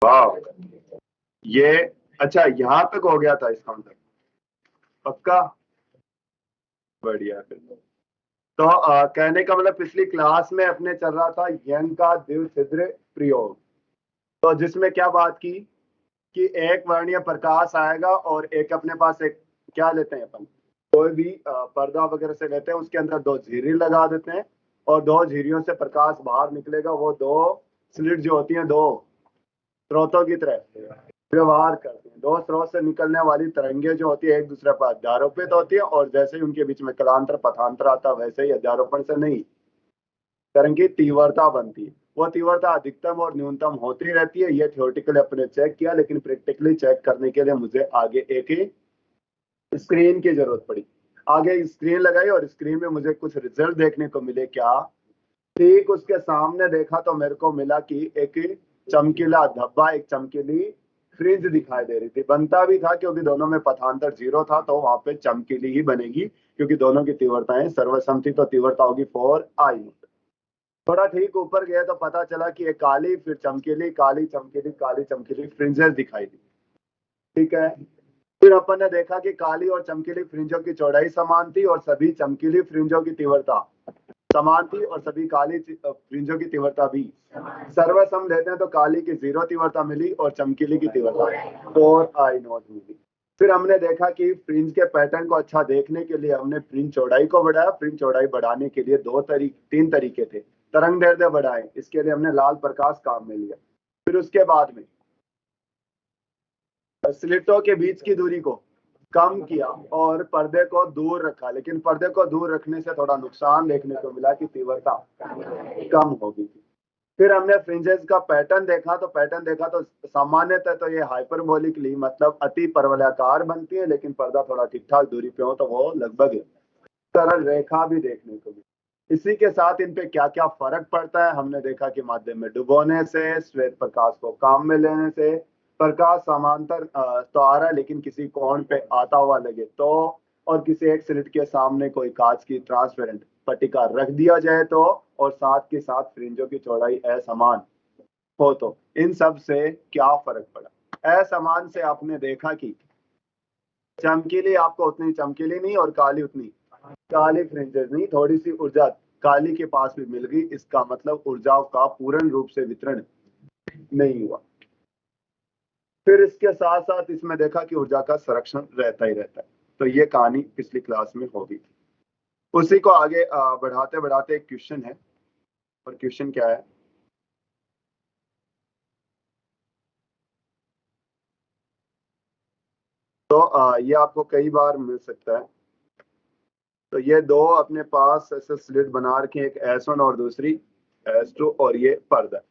वाह, ये अच्छा यहाँ तक हो गया था इसका मतलब, पक्का, बढ़िया फिर तो कहने का मतलब पिछली क्लास में अपने चल रहा था यंग का द्विछिद्र प्रयोग, तो जिसमें क्या बात की कि एक वर्णीय प्रकाश आएगा और एक अपने पास एक क्या लेते हैं अपन, कोई भी पर्दा वगैरह से लेते हैं, उसके अंदर दो झिर्री लगा देते हैं और दो झिर्रियों से प्रकाश बाहर निकलेगा, वो दो स्लिट जो होती हैं दो स्रोतों की तरह व्यवहार करती हैं। दो स्रोत से निकलने वाली तरंगे जो होती है एक दूसरे पर अध्यारोपित होती है, और जैसे ही उनके बीच में कलांतर पथांतर आता है वैसे ही अध्यारोपण से नहीं, तरंग की तीव्रता बनती है। वो तीव्रता अधिकतम और न्यूनतम होती रहती है। ये थ्योरेटिकली अपने चेक किया, लेकिन प्रैक्टिकली चेक करने के लिए मुझे आगे एक ही स्क्रीन की जरूरत पड़ी। आगे स्क्रीन लगाई और स्क्रीन में मुझे कुछ रिजल्ट देखने को मिले। क्या, ठीक उसके सामने देखा तो मेरे को मिला कि एक चमकीला धब्बा, एक चमकीली फ्रिंज दिखाई दे रही थी। बनता भी था क्योंकि दोनों में पथांतर 0 था, तो वहां पे चमकीली ही बनेगी क्योंकि दोनों की तीव्रताएं सर्वसम थी, तो तीव्रता होगी 4I। थोड़ा ठीक ऊपर गया तो पता चला कि एक काली फिर चमकीली, काली चमकीली, काली चमकीली फ्रिंजेस दिखाई दी। ठीक है, फिर अपन ने देखा कि काली और चमकीली फ्रिंजों की चौड़ाई समान थी और सभी चमकीली फ्रिंजों की तीव्रता समान थी और सभी काली फ्रिंजों की तीव्रता भी सर्वसम लेते हैं, तो काली की 0 तीव्रता मिली और चमकीली की तीव्रता 4I0 मिली। फिर हमने देखा कि फ्रिंज के पैटर्न को अच्छा देखने के लिए हमने फ्रिंज चौड़ाई को बढ़ाया। फ्रिंज चौड़ाई बढ़ाने के लिए तीन तरीके थे। तरंग दैर्ध्य बढ़ाए, इसके लिए हमने लाल प्रकाश काम में लिया। फिर उसके बाद में स्लिटों के बीच की दूरी को कम किया और पर्दे को दूर रखा, लेकिन पर्दे को दूर रखने से थोड़ा नुकसान देखने को मिला कि तीव्रता कम होगी। फिर हमने फ्रिंजेस का पैटर्न देखा, तो पैटर्न देखा तो सामान्यतः तो ये हाइपरबोलिकली मतलब अति परवलयाकार बनती है, लेकिन पर्दा थोड़ा ठीक ठाक दूरी पे हो तो वो लगभग सरल रेखा भी देखने को मिली। इसी के साथ इन पे क्या क्या फर्क पड़ता है हमने देखा कि माध्यम में डुबोने से, श्वेत प्रकाश को काम में लेने से प्रकाश समांतर तो आ रहा है लेकिन किसी कोण पे आता हुआ लगे तो, और किसी एक स्लिट के सामने कोई कांच की ट्रांसपेरेंट पट्टिका रख दिया जाए तो, और साथ के साथ फ्रिंजों की चौड़ाई असमान हो तो, इन सब से क्या फर्क पड़ा। असमान से आपने देखा कि चमकीली आपको उतनी चमकीली नहीं और काली उतनी काली फ्रिंजेस नहीं, थोड़ी सी ऊर्जा काली के पास भी मिल गई, इसका मतलब ऊर्जाओं का पूर्ण रूप से वितरण नहीं हुआ। फिर इसके साथ साथ इसमें देखा कि ऊर्जा का संरक्षण रहता ही रहता है। तो ये कहानी पिछली क्लास में हो गई थी। उसी को आगे बढ़ाते बढ़ाते एक क्वेश्चन है, और क्वेश्चन क्या है, तो ये आपको कई बार मिल सकता है। तो ये दो अपने पास ऐसे स्लिट बना रखे, एक S1 और दूसरी S2, और ये पर्दा।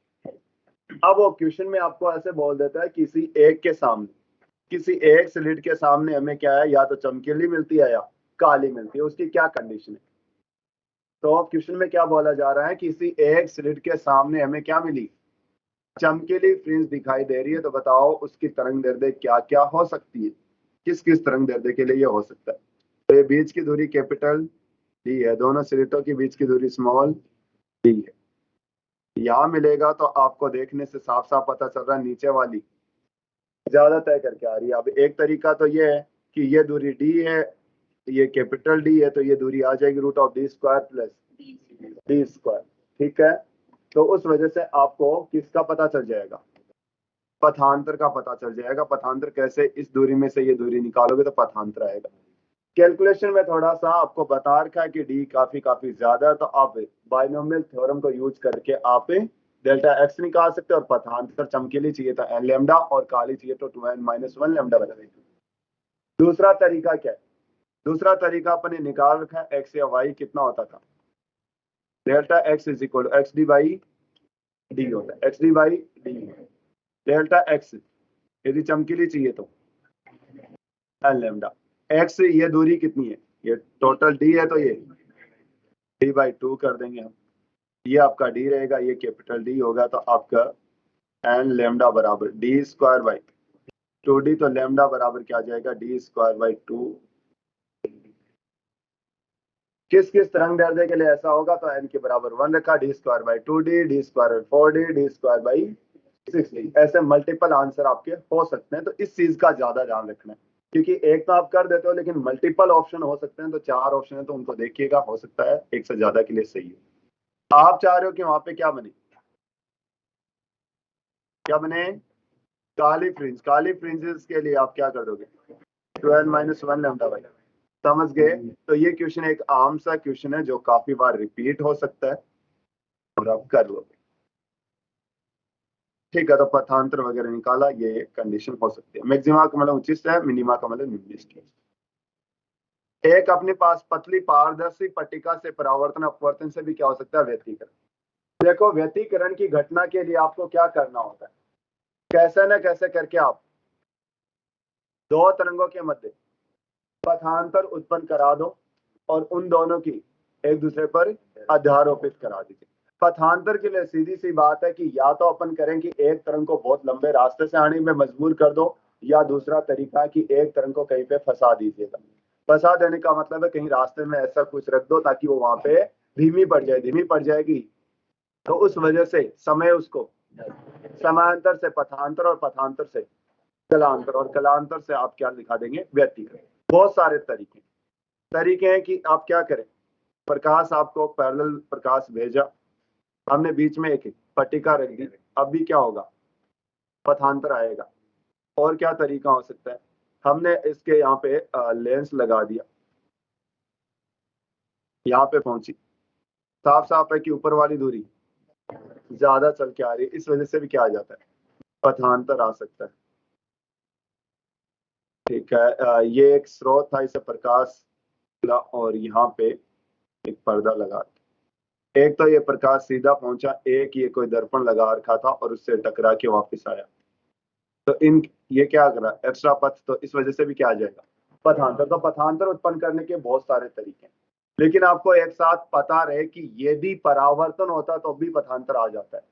अब वो क्वेश्चन में आपको ऐसे बोल देता है किसी एक के सामने, किसी एक स्लिट के सामने हमें क्या है, या तो चमकीली मिलती है या काली मिलती है, उसकी क्या कंडीशन है। तो क्वेश्चन में क्या बोला जा रहा है, किसी एक स्लिट के सामने हमें क्या मिली, चमकीली फ्रिंज दिखाई दे रही है, तो बताओ उसकी तरंग दैर्ध्य क्या क्या हो सकती है, किस किस तरंग दैर्ध्य के लिए ये हो सकता है। तो ये बीच की दूरी कैपिटल डी है, दोनों स्लिटों के बीच की दूरी स्मॉल डी है। यहाँ मिलेगा तो आपको देखने से साफ साफ पता चल रहा है नीचे वाली ज्यादा तय करके आ रही है। अब एक तरीका तो ये है कि ये दूरी डी है, ये कैपिटल डी है, तो ये दूरी आ जाएगी √d² प्लस d²। ठीक है, तो उस वजह से आपको किसका पता चल जाएगा, पथांतर का पता चल जाएगा। पथांतर कैसे, इस दूरी में से ये दूरी निकालोगे तो पथांतर आएगा। कैलकुलेशन में थोड़ा सा आपको बता रखा है कि डी काफी काफी ज्यादा है, तो आप बाइनोमियल थ्योरम को यूज करके आप डेल्टा एक्स निकाल सकते हो, और पथांतर चमकीली चाहिए था n लैम्डा और काली चाहिए तो 2n-1 लैम्डा बना देंगे। दूसरा तरीका क्या है, दूसरा तरीका अपने निकाल रखा है एक्स या वाई कितना होता था, delta x is equal x D by D होता है, x D by D. Delta x यदि चमकीली चाहिए तो n लैम्डा, एक्स ये दूरी कितनी है, ये टोटल डी है तो ये d/2 कर देंगे हम। ये आपका डी रहेगा, ये कैपिटल डी होगा, तो आपका n लैम्डा बराबर d²/2d, तो लैम्डा बराबर क्या आ जाएगा d²/2। किस किस तरंग दैर्ध्य के लिए ऐसा होगा, तो n के बराबर 1 रखा, d²/2d, d²/4d, d²/6 60। ऐसे मल्टीपल आंसर आपके हो सकते हैं, तो इस चीज का ज्यादा ध्यान रखना है, क्योंकि एक तो आप कर देते हो लेकिन मल्टीपल ऑप्शन हो सकते हैं, तो 4 ऑप्शन है तो उनको देखिएगा, हो सकता है एक से ज्यादा के लिए सही है। आप चाह रहे हो कि वहां पे क्या बने, क्या बने, काली फ्रिंज। काली फ्रिंजेस के लिए आप क्या कर दोगे, 12 - 1 लैम्डा बाई, समझ गए। तो ये क्वेश्चन एक आम सा क्वेश्चन है जो काफी बार रिपीट हो सकता है और आप कर लोगे। ठीक है, तो पथांतर वगैरह निकाला, ये कंडीशन हो सकती है। मैक्सिमा का मतलब उच्चिष्ट है, मिनिमा का मतलब निम्निष्ठ है। एक अपने पास पतली पारदर्शी पट्टिका से परावर्तन अपवर्तन से भी क्या हो सकता है, व्यतिकरण। देखो, व्यतिकरण की घटना के लिए आपको क्या करना होता है, कैसे न कैसे करके आप दो तरंगों के मध्य पथांतर उत्पन्न करा दो और उन दोनों की एक दूसरे पर अध्यारोपित करा दीजिए। पथांतर के लिए सीधी सी बात है कि या तो अपन करें कि एक तरंग को बहुत लंबे रास्ते से आने में मजबूर कर दो, या दूसरा तरीका है कि एक तरंग को कहीं पे फंसा दीजिएगा। फंसा देने का मतलब है कहीं रास्ते में ऐसा कुछ रख दो ताकि वो वहां पे धीमी पड़ जाए। धीमी पड़ जाएगी तो उस वजह से समय उसको समांतर से पथांतर और पथांतर से कलांतर और कलांतर से आप क्या दिखा देंगे, व्यतिकरण। बहुत सारे तरीके तरीके हैं कि आप क्या करें। प्रकाश आपको पैरेलल प्रकाश भेजा, हमने बीच में एक पट्टिका रख दी, अब भी क्या होगा, पथांतर आएगा। और क्या तरीका हो सकता है, हमने इसके यहाँ पे लेंस लगा दिया, यहाँ पे पहुंची, साफ साफ है कि ऊपर वाली दूरी ज्यादा चल के आ रही है, इस वजह से भी क्या आ जाता है, पथांतर आ सकता है। ठीक है, ये एक स्रोत था, इसे प्रकाश मिला और यहाँ पे एक पर्दा लगा। एक तो ये प्रकाश सीधा पहुंचा, एक ये कोई दर्पण लगा रखा था और उससे टकरा के वापस आया, तो इन ये क्या करा, एक्स्ट्रा पथ, तो इस वजह से भी क्या आ जाएगा, पथांतर। तो पथांतर उत्पन्न करने के बहुत सारे तरीके हैं, लेकिन आपको एक साथ पता रहे कि यदि परावर्तन होता तो भी पथांतर आ जाता है।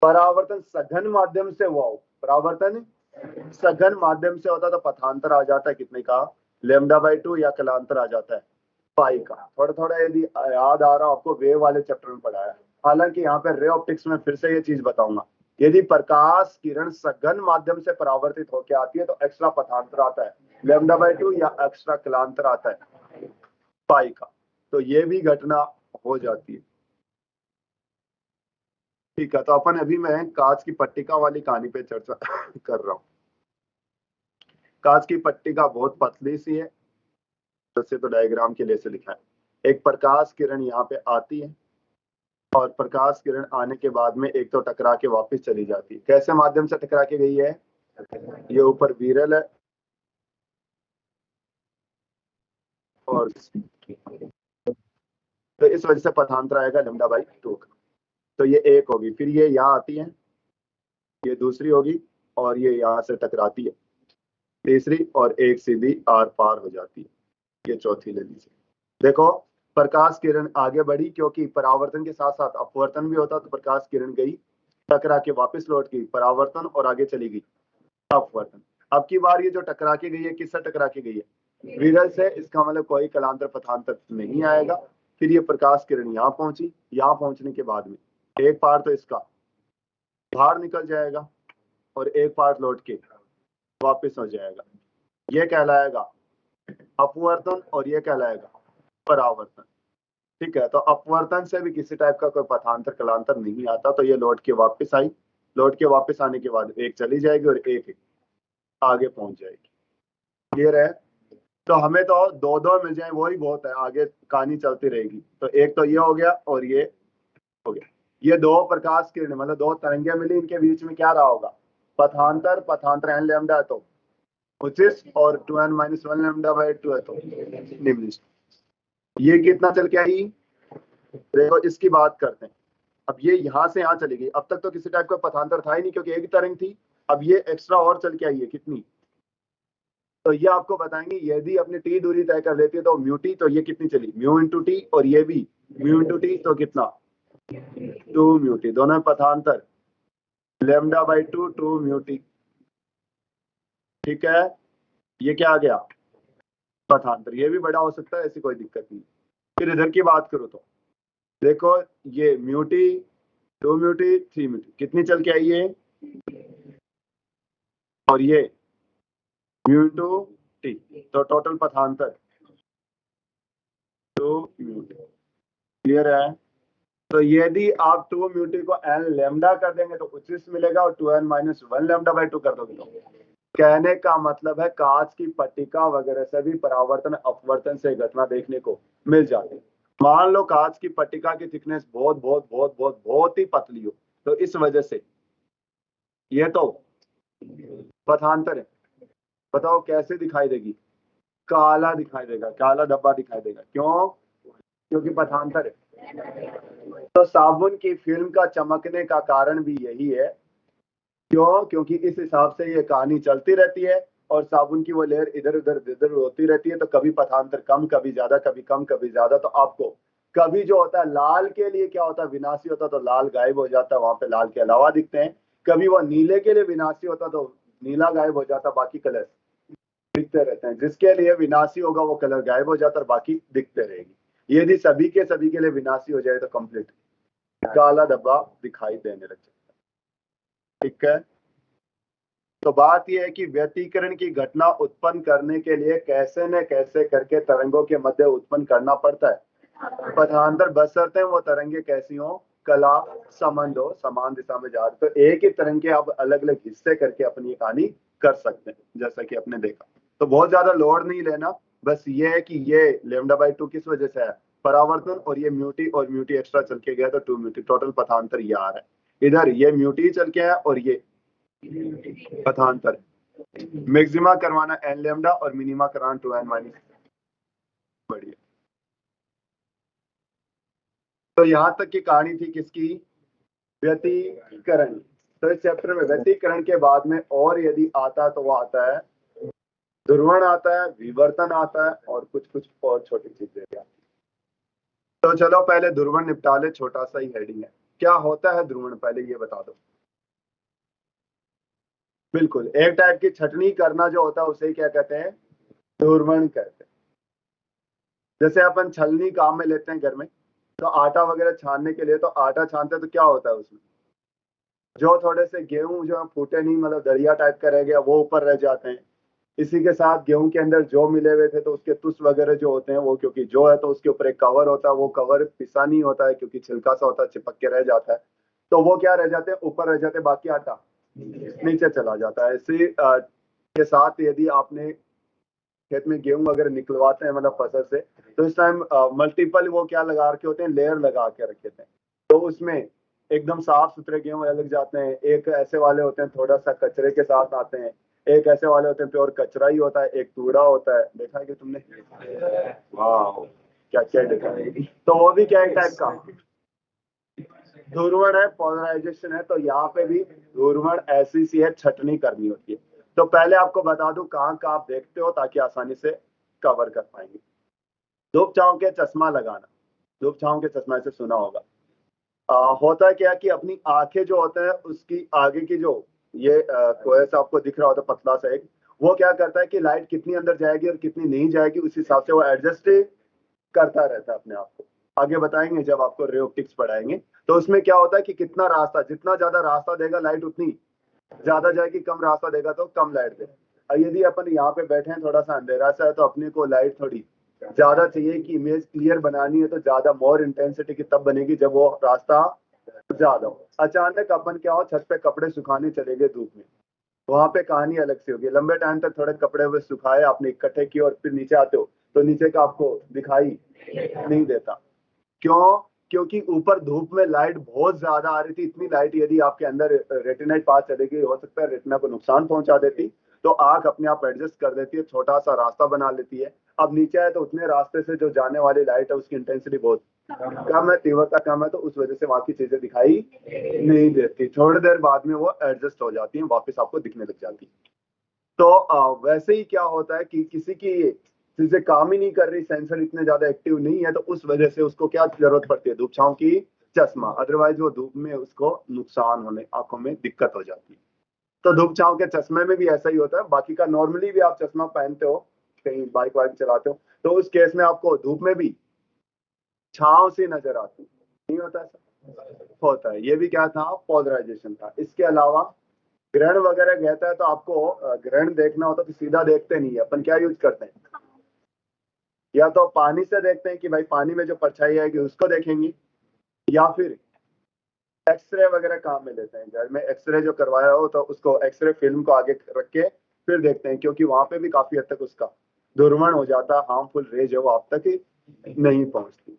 परावर्तन सघन माध्यम से हुआ हो, परावर्तन सघन माध्यम से होता तो पथांतर आ जाता है कितने का, λ/2, या कलांतर आ जाता है पाई का। थोड़ा थोड़ा यदि याद आ रहा हो आपको, वेव वाले चैप्टर में पढ़ाया। हालांकि यहाँ पे रे ऑप्टिक्स में फिर से ये चीज बताऊंगा, यदि प्रकाश किरण सघन माध्यम से परावर्तित होकर आती है तो एक्स्ट्रा पथांतर आता है λ/2, या एक्स्ट्रा कलांतर आता है पाई का। तो ये भी घटना हो जाती है। ठीक है, तो अपन अभी मैं कांच की पट्टिका वाली कहानी पे चर्चा कर रहा हूँ। कांच की पट्टिका बहुत पतली सी है, जैसे तो डायग्राम के लिए से लिखा है। एक प्रकाश किरण यहाँ पे आती है और प्रकाश किरण आने के बाद में एक तो टकरा के वापस चली जाती है। कैसे माध्यम से टकरा के गई है, ये ऊपर विरल है और तो इस वजह से पथांतर आएगा λ/2 का। तो ये एक होगी, फिर ये यहाँ आती है, ये दूसरी होगी, और ये यहाँ से टकराती है तीसरी, और एक सीधी आर पार हो जाती है, ये चौथी ले लीजिए। देखो, प्रकाश किरण आगे बढ़ी क्योंकि परावर्तन के साथ साथ अपवर्तन भी होता, तो प्रकाश किरण गई, टकरा के वापस लौट गई, परावर्तन, और आगे चली गई अपवर्तन। अब की बार ये जो टकरा के गई है, किससे टकरा के गई है, विरल से। इसका मतलब कोई कलांतर पथांतर नहीं आएगा। फिर ये प्रकाश किरण यहाँ पहुंची, यहाँ पहुंचने के बाद में एक पार्ट तो इसका बाहर निकल जाएगा और एक पार्ट लौट के वापस हो जाएगा, ये कहलाएगा अपवर्तन और ये कहलाएगा परावर्तन। ठीक है, तो अपवर्तन से भी किसी टाइप का कोई पथांतर कलांतर नहीं आता, तो ये लौट के वापस आई, लौट के वापस आने के बाद एक चली जाएगी और एक आगे पहुंच जाएगी। क्लियर है। तो हमें तो दो दो मिल जाए वही बहुत है, आगे कहानी चलती रहेगी। तो एक तो ये हो गया और ये हो गया, ये दो प्रकाश किरण मतलब दो तरंगे मिली, इनके बीच में क्या रहा होगा, पथांतर। पथांतर n लैम्डा तो 25 और 2n - 1 λ/2 है तो निम्नलिखित। ये कितना चल के आई, देखो इसकी बात करते हैं। अब ये यहाँ से यहाँ चली गई, अब तक तो किसी टाइप का पथांतर था ही नहीं क्योंकि एक ही तरंग थी। अब ये एक्स्ट्रा और चल के आई है कितनी, तो ये आपको बताएंगे। यदि अपनी टी दूरी तय कर लेती है तो म्यू टी, तो ये कितनी चली, म्यू इंटू टी, और ये भी म्यू इंटू टी, तो कितना 2 म्यू टी, दोनों में पथांतर λ/2 2 म्यू टी। ठीक है, ये क्या आ गया, पथांतर। ये भी बड़ा हो सकता है, ऐसी कोई दिक्कत नहीं। फिर इधर की बात करो तो देखो, ये mu T 2 mu T 3 mu T कितनी चल के आई है, और ये म्यू इंटू टी, तो टोटल पथांतर 2 म्यू टी। क्लियर है? तो यदि आप 2 म्यू टी को n लैम्डा कर देंगे तो उचित मिलेगा, और 2n माइनस 1 लैम्डा बाई 2 कर दोगे तो कहने का मतलब है कांच की पट्टिका वगैरह से भी परावर्तन अपवर्तन से घटना देखने को मिल जाती है। मान लो कांच की पट्टिका की थिकनेस बहुत बहुत बहुत बहुत बहुत ही पतली हो, तो इस वजह से ये तो पथांतर है। बताओ कैसे दिखाई देगी? काला दिखाई देगा, काला धब्बा दिखाई देगा। क्यों? क्योंकि पथांतर है। तो साबुन की फिल्म का चमकने का कारण भी यही है। क्यों? क्योंकि इस हिसाब से ये कहानी चलती रहती है और साबुन की वो लेयर इधर उधर होती रहती है, तो कभी पथांतर कम, कभी ज्यादा, कभी कम, कभी ज्यादा। तो आपको कभी जो होता है लाल के लिए क्या होता है, विनाशी होता, तो लाल गायब हो जाता, वहां पे लाल के अलावा दिखते हैं। कभी वो नीले के लिए विनाशी होता तो नीला गायब हो जाता, बाकी कलर दिखते रहते हैं। जिसके लिए विनाशी होगा वो कलर गायब हो जाता और बाकी दिखते रहेगी। यदि सभी के लिए विनाशी हो जाए तो कंप्लीट काला धब्बा दिखाई देने लग जाता है। ठीक है? तो बात यह है कि व्यतिकरण की घटना उत्पन्न करने के लिए कैसे न कैसे करके तरंगों के मध्य उत्पन्न करना पड़ता है पथांतर, बशर्ते वो तरंगे कैसी हो, कला संबंध हो, समान दिशा में जा रहे। तो एक ही तरंग के आप अलग अलग हिस्से करके अपनी कहानी कर सकते हैं, जैसा कि आपने देखा। तो बहुत ज्यादा लोड नहीं लेना, बस ये है कि ये लैम्डा बाई 2 किस वजह से है, परावर्तन, और ये म्यूटी और म्यूटी एक्स्ट्रा चल के गया तो 2 म्यूटी, टोटल पथांतर ये आ रहा है। इधर ये म्यूटी चल के है और ये पथांतर। मैक्सिमा करवाना एन लैम्डा और मिनिमा करवाना 2n माइनस। बढ़िया। तो यहां तक की कहानी थी किसकी? व्यतिकरण। तो इस चैप्टर में व्यतिकरण के बाद में और यदि आता है तो वो आता है ध्रुवण, आता है विवर्तन, आता है और कुछ कुछ और छोटी चीजें भी आती हैं। तो चलो पहले ध्रुवण निपटा ले, छोटा सा ही हेडिंग है। क्या होता है ध्रुवण, पहले ये बता दो। बिल्कुल, एक टाइप की छटनी करना जो होता है उसे क्या कहते हैं? ध्रुवण कहते हैं। जैसे अपन छलनी काम में लेते हैं घर में, तो आटा वगैरह छानने के लिए, तो आटा छानते हैं तो क्या होता है उसमें, जो थोड़े से गेहूं जो फूटे नहीं, मतलब दरिया टाइप का रह गया, वो ऊपर रह जाते हैं। इसी के साथ गेहूं के अंदर जो मिले हुए थे तो उसके तुस वगैरह जो होते हैं वो, क्योंकि जो है तो उसके ऊपर एक कवर होता है, वो कवर पिसा नहीं होता है क्योंकि छिलका सा होता है, चिपक के रह जाता है। तो वो क्या रह जाते हैं, ऊपर रह जाते हैं, बाकी आटा नीचे चला जाता है। इसी के साथ यदि आपने खेत में गेहूं वगैरह निकलवाते हैं मतलब फसल से, तो इस टाइम मल्टीपल वो क्या लगा रखे होते हैं, लेयर लगा के रखे थे। तो उसमें एकदम साफ सुथरे गेहूं अलग जाते हैं, एक ऐसे वाले होते हैं थोड़ा सा कचरे के साथ आते हैं, एक ऐसे वाले होते हैं प्योर कचरा ही होता है, एक तूड़ा होता है। देखा है कि तुमने? वाह, क्या क्या देखा है। तो वो भी क्या एक टाइप का ध्रुवण है, पोलराइजेशन है। तो यहाँ पे भी ध्रुवण ऐसी सी है, छटनी करनी होती है। तो पहले आपको बता दूं कहाँ कहाँ आप देखते हो ताकि आसानी से कवर कर पाएंगे। धूप छांव के चश्मा लगाना, धूप छांव के चश्मा से सुना होगा। होता है क्या कि अपनी आंखें जो होता है उसकी आगे की जो ये कोया सा आपको दिख रहा होता है पतला सा एक, वो क्या करता है कि लाइट कितनी अंदर जाएगी और कितनी नहीं जाएगी, उस हिसाब से वो एडजस्ट करता रहता है अपने आप को। आगे बताएंगे जब आपको रे ऑप्टिक्स पढ़ाएंगे। तो उसमें क्या होता है कि कितना रास्ता, जितना ज्यादा रास्ता देगा लाइट उतनी ज्यादा जाएगी, कम रास्ता देगा तो कम लाइट देगा। और यदि अपन यहाँ पे बैठे हैं थोड़ा सा अंधेरा सा है, तो अपने को लाइट थोड़ी ज्यादा चाहिए कि इमेज क्लियर बनानी है, तो ज्यादा मोर इंटेंसिटी की तब बनेगी जब वो रास्ता ज्यादा हो। अचानक अपन क्या हो, छत पे कपड़े सुखाने चले गए धूप में, वहां पे कहानी अलग से होगी। लंबे टाइम तक थोड़े कपड़े हुए सुखाए आपने इकट्ठे किए और फिर नीचे आते हो तो नीचे का आपको दिखाई नहीं देता। क्यों? क्योंकि ऊपर धूप में लाइट बहुत ज्यादा आ रही थी। इतनी लाइट यदि आपके अंदर रेटिनाइट पास चलेगी, हो सकता है रेटिना को नुकसान पहुंचा देती। तो आंख अपने आप एडजस्ट कर देती है, छोटा सा रास्ता बना लेती है। अब नीचे आए तो उतने रास्ते से जो जाने वाली लाइट है उसकी इंटेंसिटी बहुत कम है, तीव्रता कम है, तो उस वजह से वहां की चीजें दिखाई नहीं देती। थोड़ी देर बाद में वो एडजस्ट हो जाती है, वापस आपको दिखने लग जाती है। तो वैसे ही क्या होता है कि किसी की चीजें काम ही नहीं कर रही, सेंसर इतने ज्यादा एक्टिव नहीं है, तो उस वजह से उसको क्या जरूरत पड़ती है, धूप छांव की चश्मा। अदरवाइज वो धूप में उसको नुकसान होने, आंखों में दिक्कत हो जाती है। तो धूप छांव के चश्मे में भी ऐसा ही होता है। बाकी का नॉर्मली भी आप चश्मा पहनते हो, कहीं बाइक वाइक चलाते हो, तो उस केस में आपको धूप में भी छांव सी नजर आती है। नहीं होता ऐसा? होता है। ये भी क्या था, पोलराइजेशन था। इसके अलावा ग्रहण वगैरह कहता है तो आपको ग्रहण देखना होता तो सीधा देखते नहीं है, अपन क्या यूज करते हैं, या तो पानी से देखते हैं कि भाई पानी में जो परछाई आएगी उसको देखेंगे, या फिर एक्सरे वगैरह काम में लेते हैं। घर में एक्सरे जो करवाया हो तो उसको एक्सरे फिल्म को आगे रख के फिर देखते हैं, क्योंकि वहां पे भी काफी हद तक उसका दुर्मण हो जाता है, हार्मफुल रेज है वो आप तक ही नहीं पहुंचती।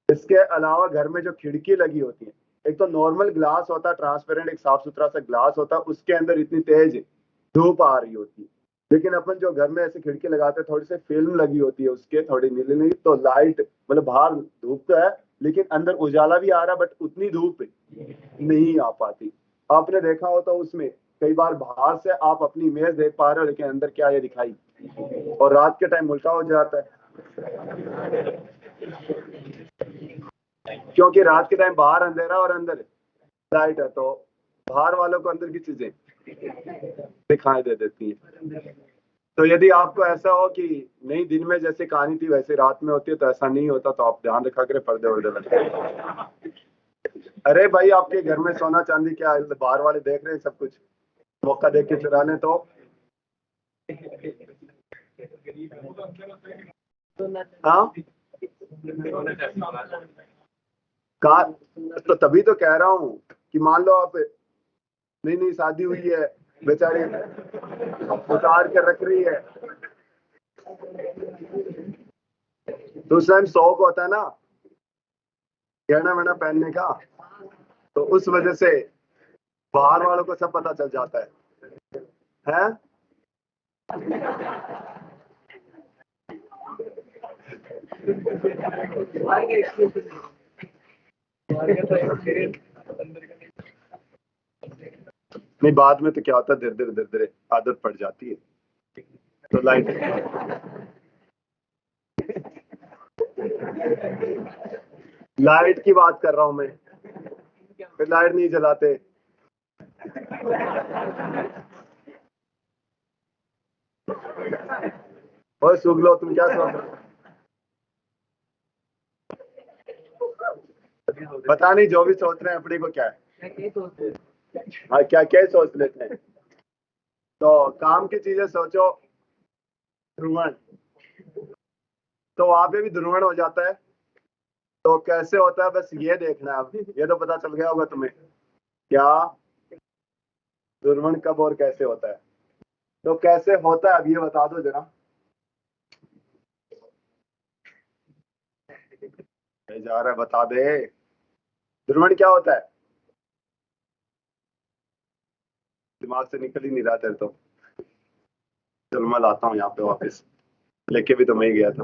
इसके अलावा घर में जो खिड़की लगी होती है, एक तो नॉर्मल ग्लास होता है, ट्रांसपेरेंट एक साफ सुथरा सा ग्लास होता है, उसके अंदर इतनी तेज धूप आ रही होती है। लेकिन अपन जो घर में ऐसे खिड़की लगाते हैं, थोड़ी सी फिल्म लगी होती है उसके, थोड़ी नीली नीली, तो लाइट मतलब बाहर धूप तो है लेकिन अंदर उजाला भी आ रहा, बट उतनी धूप नहीं आ पाती। आपने देखा हो तो उसमें कई बार बाहर से आप अपनी इमेज देख पा रहे हो लेकिन अंदर क्या ये दिखाई, और रात के टाइम उल्टा हो जाता है, क्योंकि रात के टाइम बाहर अंधेरा और अंदर लाइट है, तो बाहर वालों को अंदर की चीजें दिखाई दे देती है। तो यदि आपको ऐसा हो कि नहीं दिन में जैसे कहानी थी वैसे रात में होती है तो ऐसा नहीं होता, तो आप ध्यान रखा करें पर्दे वर्दे लगे। अरे भाई आपके घर में सोना चांदी क्या है, बाहर वाले देख रहे हैं सब कुछ, मौका देख के चुरा लें तो। हाँ कहा, तो तभी तो कह रहा हूँ कि मान लो आप नहीं नहीं शादी हुई है, बेचारी उतार के रख रही है, तो उस टाइम शौक होता है ना गहना वहना पहनने का, तो उस वजह से बाहर वालों को सब पता चल जाता है? नहीं बाद में तो क्या होता है, धीरे धीरे धीरे धीरे आदत पड़ जाती है, तो लाइट लाइट की बात कर रहा हूं मैं, फिर लाइट नहीं जलाते। और सुख लो, तुम क्या सोच रहे हो? पता नहीं, जो भी सोच रहे हैं अपने को क्या है, हाँ क्या क्या सोच लेते हैं। तो काम की चीजें सोचो, ध्रुवण, तो वहां पे भी ध्रुवण हो जाता है, तो कैसे होता है बस ये देखना है। अब ये तो पता चल गया होगा तुम्हें क्या ध्रुवण कब और कैसे होता है, तो कैसे होता है अब ये बता दो जरा। जा रहा है बता दे, ध्रुवण क्या होता है, दिमाग से निकल ही नहीं रहा तेरे तो। चल मैं लाता हूँ यहाँ पे वापस, लेके भी तो मैं ही गया था।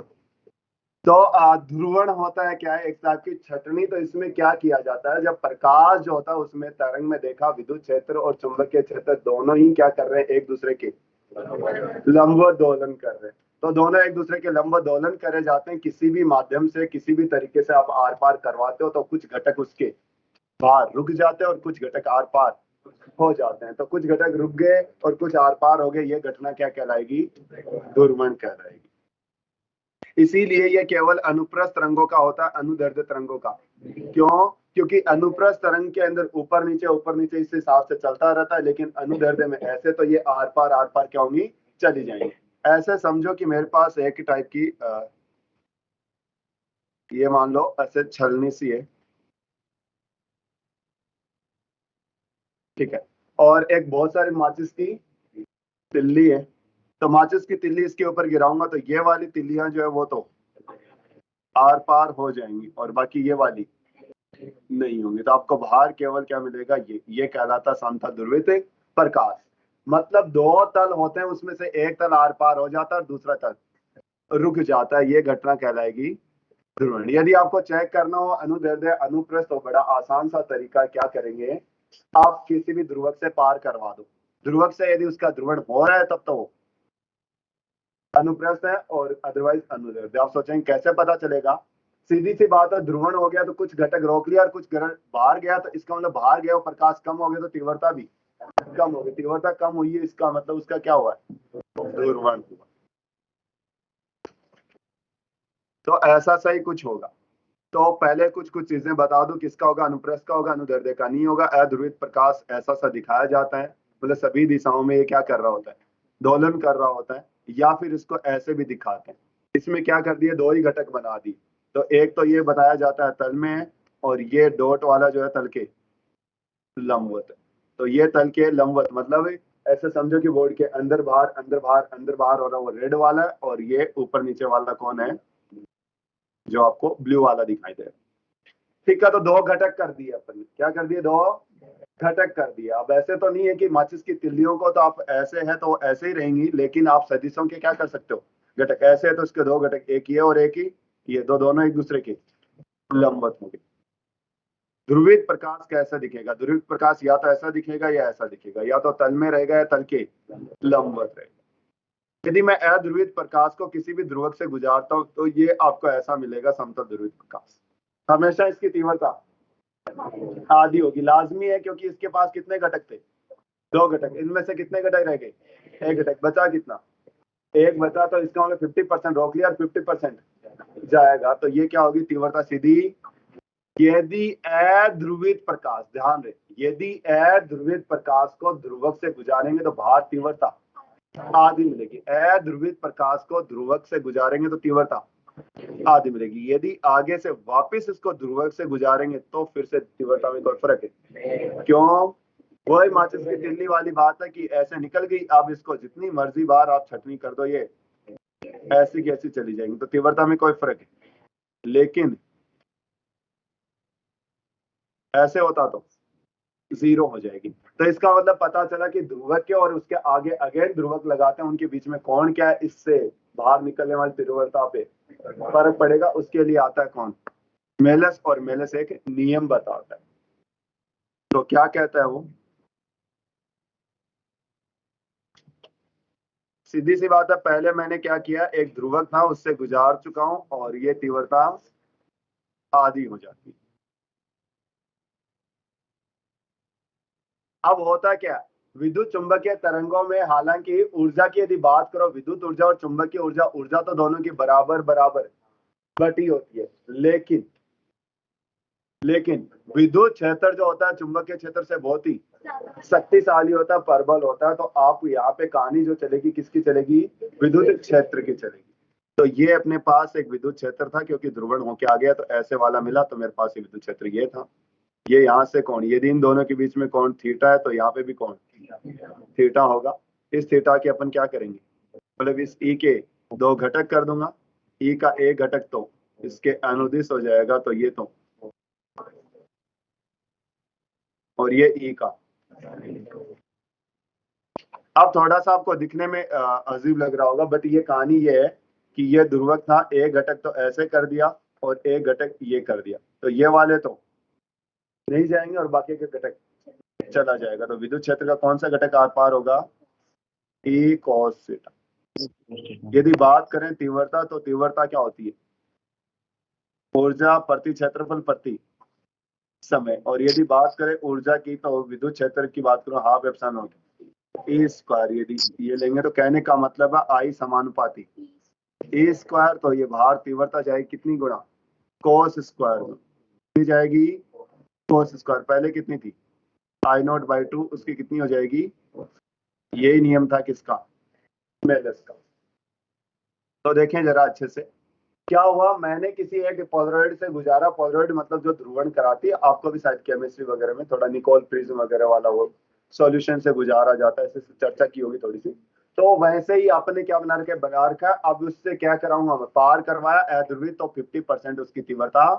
तो ध्रुवण होता है क्या है, एक टाइप की छटनी। तो इसमें क्या किया जाता है, जब प्रकाश जो होता है उसमें तरंग में देखा विद्युत क्षेत्र और चुंबकीय क्षेत्र दोनों ही क्या कर रहे हैं, एक दूसरे के लंब दोलन कर रहे हैं। तो दोनों एक दूसरे के लंब दोलन करे जाते हैं, किसी भी माध्यम से किसी भी तरीके से आप आर पार करवाते हो तो कुछ घटक उसके बाहर रुक जाते हैं और कुछ घटक आर पार हो जाते हैं। तो कुछ घटक रुक गए और कुछ आर पार हो गए, ये घटना क्या कहलाएगी, ध्रुवण कहलाएगी। इसीलिए ये केवल अनुप्रस्थ तरंगों का होता है, अनुदैर्ध्य तरंगों का। क्यों? क्योंकि अनुप्रस्थ तरंग के अंदर ऊपर नीचे इस हिसाब से चलता रहता है, लेकिन अनुदैर्ध्य में ऐसे तो ये आर पार क्या होंगी, चली जाएंगी। ऐसे समझो कि मेरे पास एक टाइप की ये मान लो ऐसे छलनी सी है, ठीक है, और एक बहुत सारी माचिस की तिल्ली है। तो माचिस की तिल्ली इसके ऊपर गिराऊंगा तो ये वाली तिल्लियां जो है वो तो आर पार हो जाएंगी और बाकी ये वाली नहीं होंगी। तो आपको बाहर केवल क्या मिलेगा, ये कहलाता शांता ध्रुवित प्रकाश। मतलब दो तल होते हैं, उसमें से एक तल आर पार हो जाता है और दूसरा तल रुक जाता है, ये घटना कहलाएगी ध्रुवण। यदि आपको चेक करना हो अनुदैर्ध्य अनुप्रस्थ, तो बड़ा आसान सा तरीका क्या करेंगे, आप किसी भी ध्रुवक से पार करवा दो। ध्रुवक से यदि उसका ध्रुवण हो रहा है तब तो वो अनुप्रस्थ है, और अदरवाइज अनुदैर्ध्य। आप सोचेंगे कैसे पता चलेगा, सीधी सी बात है, ध्रुवण हो गया तो कुछ घटक रोक लिया और कुछ घटक बाहर गया, तो इसका मतलब बाहर गया और प्रकाश कम हो गया तो तीव्रता भी कम हो गई। तीव्रता कम हुई है, इसका मतलब उसका क्या हुआ है, ध्रुवण हुआ। तो ऐसा सही कुछ होगा। तो पहले कुछ कुछ चीजें बता दूं, किसका होगा, अनुप्रस्थ का होगा, अनुदैर्ध्य का नहीं होगा। अध्रुवित प्रकाश ऐसा सा दिखाया जाता है, मतलब सभी दिशाओं में ये क्या कर रहा होता है, दोलन कर रहा होता है। या फिर इसको ऐसे भी दिखाते हैं, इसमें क्या कर दिए, दो ही घटक बना दी। तो एक तो ये बताया जाता है तल में है, और ये डॉट वाला जो है तल के लंबवत है। तो ये तल के लंबवत मतलब ऐसे समझो कि बोर्ड के अंदर बाहर अंदर बाहर अंदर बाहर हो रहा है, वो रेड वाला है, और ये ऊपर नीचे वाला कौन है, जो आपको ब्लू वाला दिखाई दे रहा है। ठीक है, तो दो घटक कर दिए अपन ने, क्या कर दिए, दो घटक कर दिया। अब ऐसे तो नहीं है कि माचिस की तिल्लियों को तो आप ऐसे है तो ऐसे ही रहेंगी, लेकिन आप सदिशों के क्या कर सकते हो, घटक ऐसे है तो इसके दो घटक, एक ये और एक ही ये, दो दोनों एक दूसरे के लंबवत होंगे। ध्रुवित प्रकाश कैसा दिखेगा, ध्रुवित प्रकाश या तो ऐसा दिखेगा या ऐसा दिखेगा, या तो तल में रहेगा या तल के लंबवत रहेगा। यदि मैं अध्रुवित प्रकाश को किसी भी ध्रुवक से गुजारता हूं तो ये आपको ऐसा मिलेगा समतल ध्रुवित प्रकाश। हमेशा इसकी तीव्रता आधी होगी, लाजमी है, क्योंकि इसके पास कितने घटक थे, दो घटक, इनमें से कितने घटक रह गए, एक घटक बचा, कितना, एक बचा, तो इसका मतलब 50% रोक लिया और 50% जाएगा, तो ये क्या होगी, तीव्रता सीधी। यदि अध्रुवित प्रकाश, ध्यान रहे, यदि अध्रुवित प्रकाश को ध्रुवक से गुजारेंगे तो बाहर तीव्रता आधी मिलेगी, अध्रुवित प्रकाश को ध्रुवक से गुजारेंगे तो तीव्रता आधी मिलेगी। यदि आगे से वापस इसको ध्रुवक से गुजारेंगे तो फिर से तीव्रता में कोई फर्क है, क्यों, वही माचिस की तिल्ली वाली बात है कि ऐसे निकल गई, अब इसको जितनी मर्जी बार आप छटनी कर दो ये ऐसी की ऐसी चली जाएंगी, तो तीव्रता में कोई फर्क है। लेकिन ऐसे होता तो जीरो हो जाएगी। तो इसका मतलब पता चला कि ध्रुवक के और उसके आगे अगेन ध्रुवक लगाते हैं, उनके बीच में कौन क्या है, इससे बाहर निकलने वाली तीव्रता पे फर्क पड़ेगा। उसके लिए आता है कौन, मेलस, और मेलस एक नियम बताता है। तो क्या कहता है वो, सीधी सी बात है, पहले मैंने क्या किया, एक ध्रुवक था उससे गुजार चुका हूं और ये तीव्रता आधी हो जाती है। अब होता क्या, विद्युत चुंबकीय तरंगों में हालांकि ऊर्जा की यदि बात करो, विद्युत ऊर्जा और चुंबकीय ऊर्जा, ऊर्जा तो दोनों की बराबर बराबर बटी होती है, लेकिन विद्युत क्षेत्र जो होता है चुंबकीय क्षेत्र से बहुत ही शक्तिशाली होता है, प्रबल होता है। तो आप यहाँ पे कहानी जो चलेगी किसकी चलेगी, विद्युत क्षेत्र की चलेगी। तो ये अपने पास एक विद्युत क्षेत्र था, क्योंकि ध्रुवण होके आ गया तो ऐसे वाला मिला, तो मेरे पास ये विद्युत क्षेत्र ये था। ये यहाँ से कौन, यदि इन दोनों के बीच में कौन थीटा है, तो यहाँ पे भी कौन थीटा होगा। इस थीटा के अपन क्या करेंगे, मतलब इस ई के दो घटक कर दूंगा, ई का एक घटक तो इसके अनुदिश हो जाएगा, तो ये तो, और ये ई का। अब थोड़ा सा आपको दिखने में अजीब लग रहा होगा, बट ये कहानी ये है कि ये ध्रुवक था, एक घटक तो ऐसे कर दिया और एक घटक ये कर दिया, तो ये वाले तो नहीं जाएंगे और बाकी के घटक चला जाएगा। तो विद्युत क्षेत्र का कौन सा घटक आर पार होगा, ई कॉस थीटा। यदि बात करें तीव्रता, तो तीव्रता क्या होती है, ऊर्जा प्रति क्षेत्रफल प्रति समय। और यदि बात करें ऊर्जा की, तो विद्युत क्षेत्र की बात करो, half epsilon not E square, यदि ये लेंगे तो कहने का मतलब है आई समानुपाती ए स्क्वायर, तो ये बाहर तीव्रता जाएगी कितनी गुणा, कोस स्क्वायर में जाएगी, कोस स्क्वायर पहले कितनी थी, आई नॉट बाई 2, उसकी कितनी हो जाएगी, यही नियम था किसका, मेलस का। तो देखें जरा अच्छे से, क्या हुआ, मैंने किसी एक पोलरॉइड से गुजारा, पोलरॉइड मतलब जो ध्रुवण कराती है, आपको भी शायद केमिस्ट्री वगैरह में थोड़ा निकोल प्रिज्म वगैरह वाला वो सॉल्यूशन से गुजारा जाता है, ऐसे चर्चा की होगी थोड़ी सी। तो वैसे ही आपने क्या बना रखा, अब उससे क्या कराऊंगा मैं, पार करवाया अध्रुवित, तो 50% उसकी तीव्रता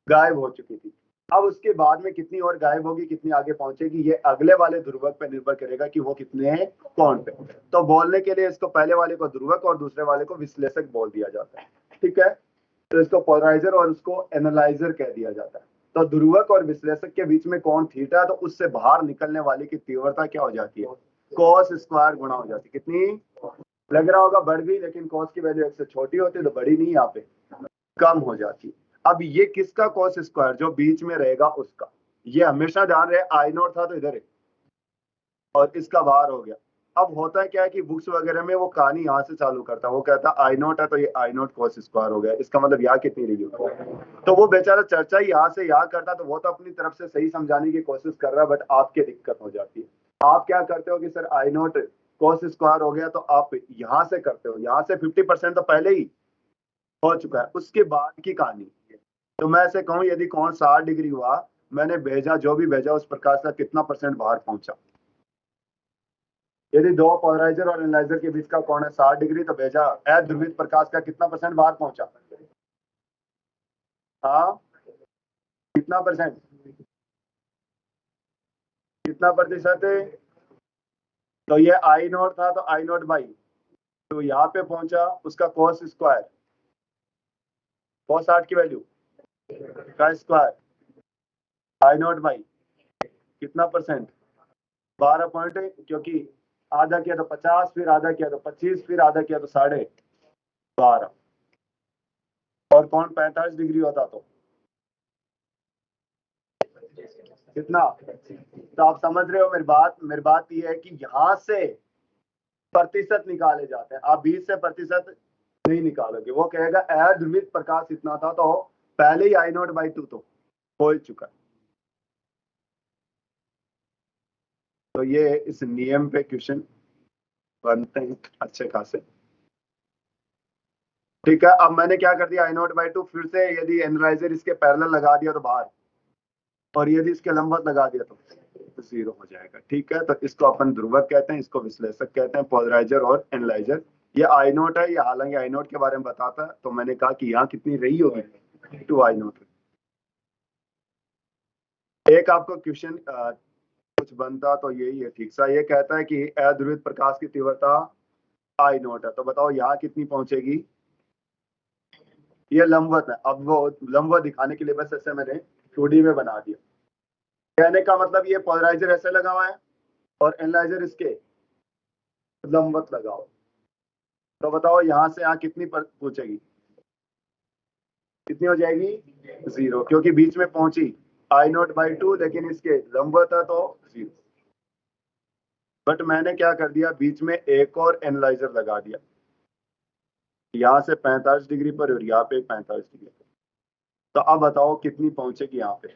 गायब हो चुकी थी। अब उसके बाद में कितनी और गायब होगी, कितनी आगे पहुंचेगी, ये अगले वाले ध्रुवक पे निर्भर करेगा कि वो कितने कौन पे। तो बोलने के लिए इसको पहले वाले को ध्रुवक और दूसरे वाले को विश्लेषक बोल दिया जाता है, ठीक है। तो इसको पोलराइजर और उसको एनालाइजर कह दिया जाता है। तो ध्रुवक और विश्लेषक के बीच में कौन थीटा है, तो उससे बाहर निकलने वाली की तीव्रता क्या हो जाती है, कॉस स्क्वायर गुणा हो जाती है, कितनी, लग रहा होगा बढ़ गई, लेकिन कॉस की वैल्यू एक से छोटी होती है, तो बड़ी नहीं, यहाँ पे कम हो जाती है। अब ये किसका कॉस स्क्वायर, जो बीच में रहेगा उसका। ये हमेशा ध्यान रहे, आई नॉट था तो इधर है और इसका बाहर हो गया। अब होता है क्या है कि बुक्स वगैरह में वो कहानी यहाँ से चालू करता है, वो कहता है आई नॉट है तो ये आई नॉट कॉस स्क्वायर हो गया, इसका मतलब यहाँ कितनी रही हो। तो वो बेचारा चर्चा यहाँ से यहाँ करता, तो वो तो अपनी तरफ से सही समझाने की कोशिश कर रहा है, बट आपके दिक्कत हो जाती है। आप क्या करते हो कि sir I note cos square हो गया, तो आप यहां से करते हो, यहां से 50% तो पहले ही हो चुका है, उसके बाद की कहानी। तो मैं ऐसे कहूं यदि कोण 60 डिग्री हुआ, मैंने भेजा जो भी भेजा उस प्रकाश का कितना परसेंट बाहर पहुंचा। यदि दो पोलराइजर और एनालाइजर के बीच का कोण है 60 डिग्री, तो भेजा अध्रुवित प्रकाश का कितना परसेंट बाहर पहुंचा? हाँ, कितना परसेंट, कितना प्रतिशत? तो ये आई नोट था, तो आई नोट बाई तो यहाँ पे पहुंचा उसका कॉस स्क्वायर, कॉस 60 की वैल्यू का स्क्वायर, आई नोट बाई कितना परसेंट, 12 पॉइंट, क्योंकि आधा किया तो 50, फिर आधा किया तो 25, फिर आधा किया तो 12.5, और कौन 45 डिग्री होता तो कितना? तो आप समझ रहे हो मेरी बात ये है कि यहां से प्रतिशत निकाले जाते हैं, आप 20 से प्रतिशत नहीं निकालोगे। वो कहेगा अध्रुवित प्रकाश इतना था, तो पहले ही आई नोट बाई 2 तो हो चुका है। तो ये इस नियम पे क्वेश्चन बनते हैं अच्छे खासे। ठीक है, अब मैंने क्या कर दिया, आई नोट बाई 2, फिर से यदि एनालाइजर इसके पैरेलल लगा दिया तो बाहर, और यदि इसके लंबवत लगा दिया तो 0 हो जाएगा। ठीक है, तो इसको अपन ध्रुवक कहते हैं, इसको विश्लेषक कहते हैं, पोलराइजर और एनालाइजर। ये आई नोट है, ये हालांकि आई नोट के बारे में बताता है, तो मैंने कहा कि यहाँ कितनी रही होगी, 2 आई नोट। एक आपको क्वेश्चन कुछ बनता तो यही है ठीक सा, ये कहता है कि अध्रुवित प्रकाश की तीव्रता आई नोट है, तो बताओ यहाँ कितनी पहुंचेगी? ये लंबवत है, अब वो लंबवत दिखाने के लिए बस ऐसे मैंने 2D में बना दिया। कहने का मतलब ये पोलराइजर ऐसे लगा हुआ है और एनालाइजर इसके लंबवत लगाओ, तो बताओ यहाँ से यहाँ कितनी पहुंचेगी, कितनी हो जाएगी? 0, क्योंकि बीच में पहुंची आई नोट बाई 2, लेकिन इसके लंबवत है तो 0। बट मैंने क्या कर दिया, बीच में एक और एनालाइजर लगा दिया, यहाँ से 45 डिग्री पर और यहाँ पे 45 डिग्री पर। तो अब बताओ कितनी पहुंचेगी यहाँ पे?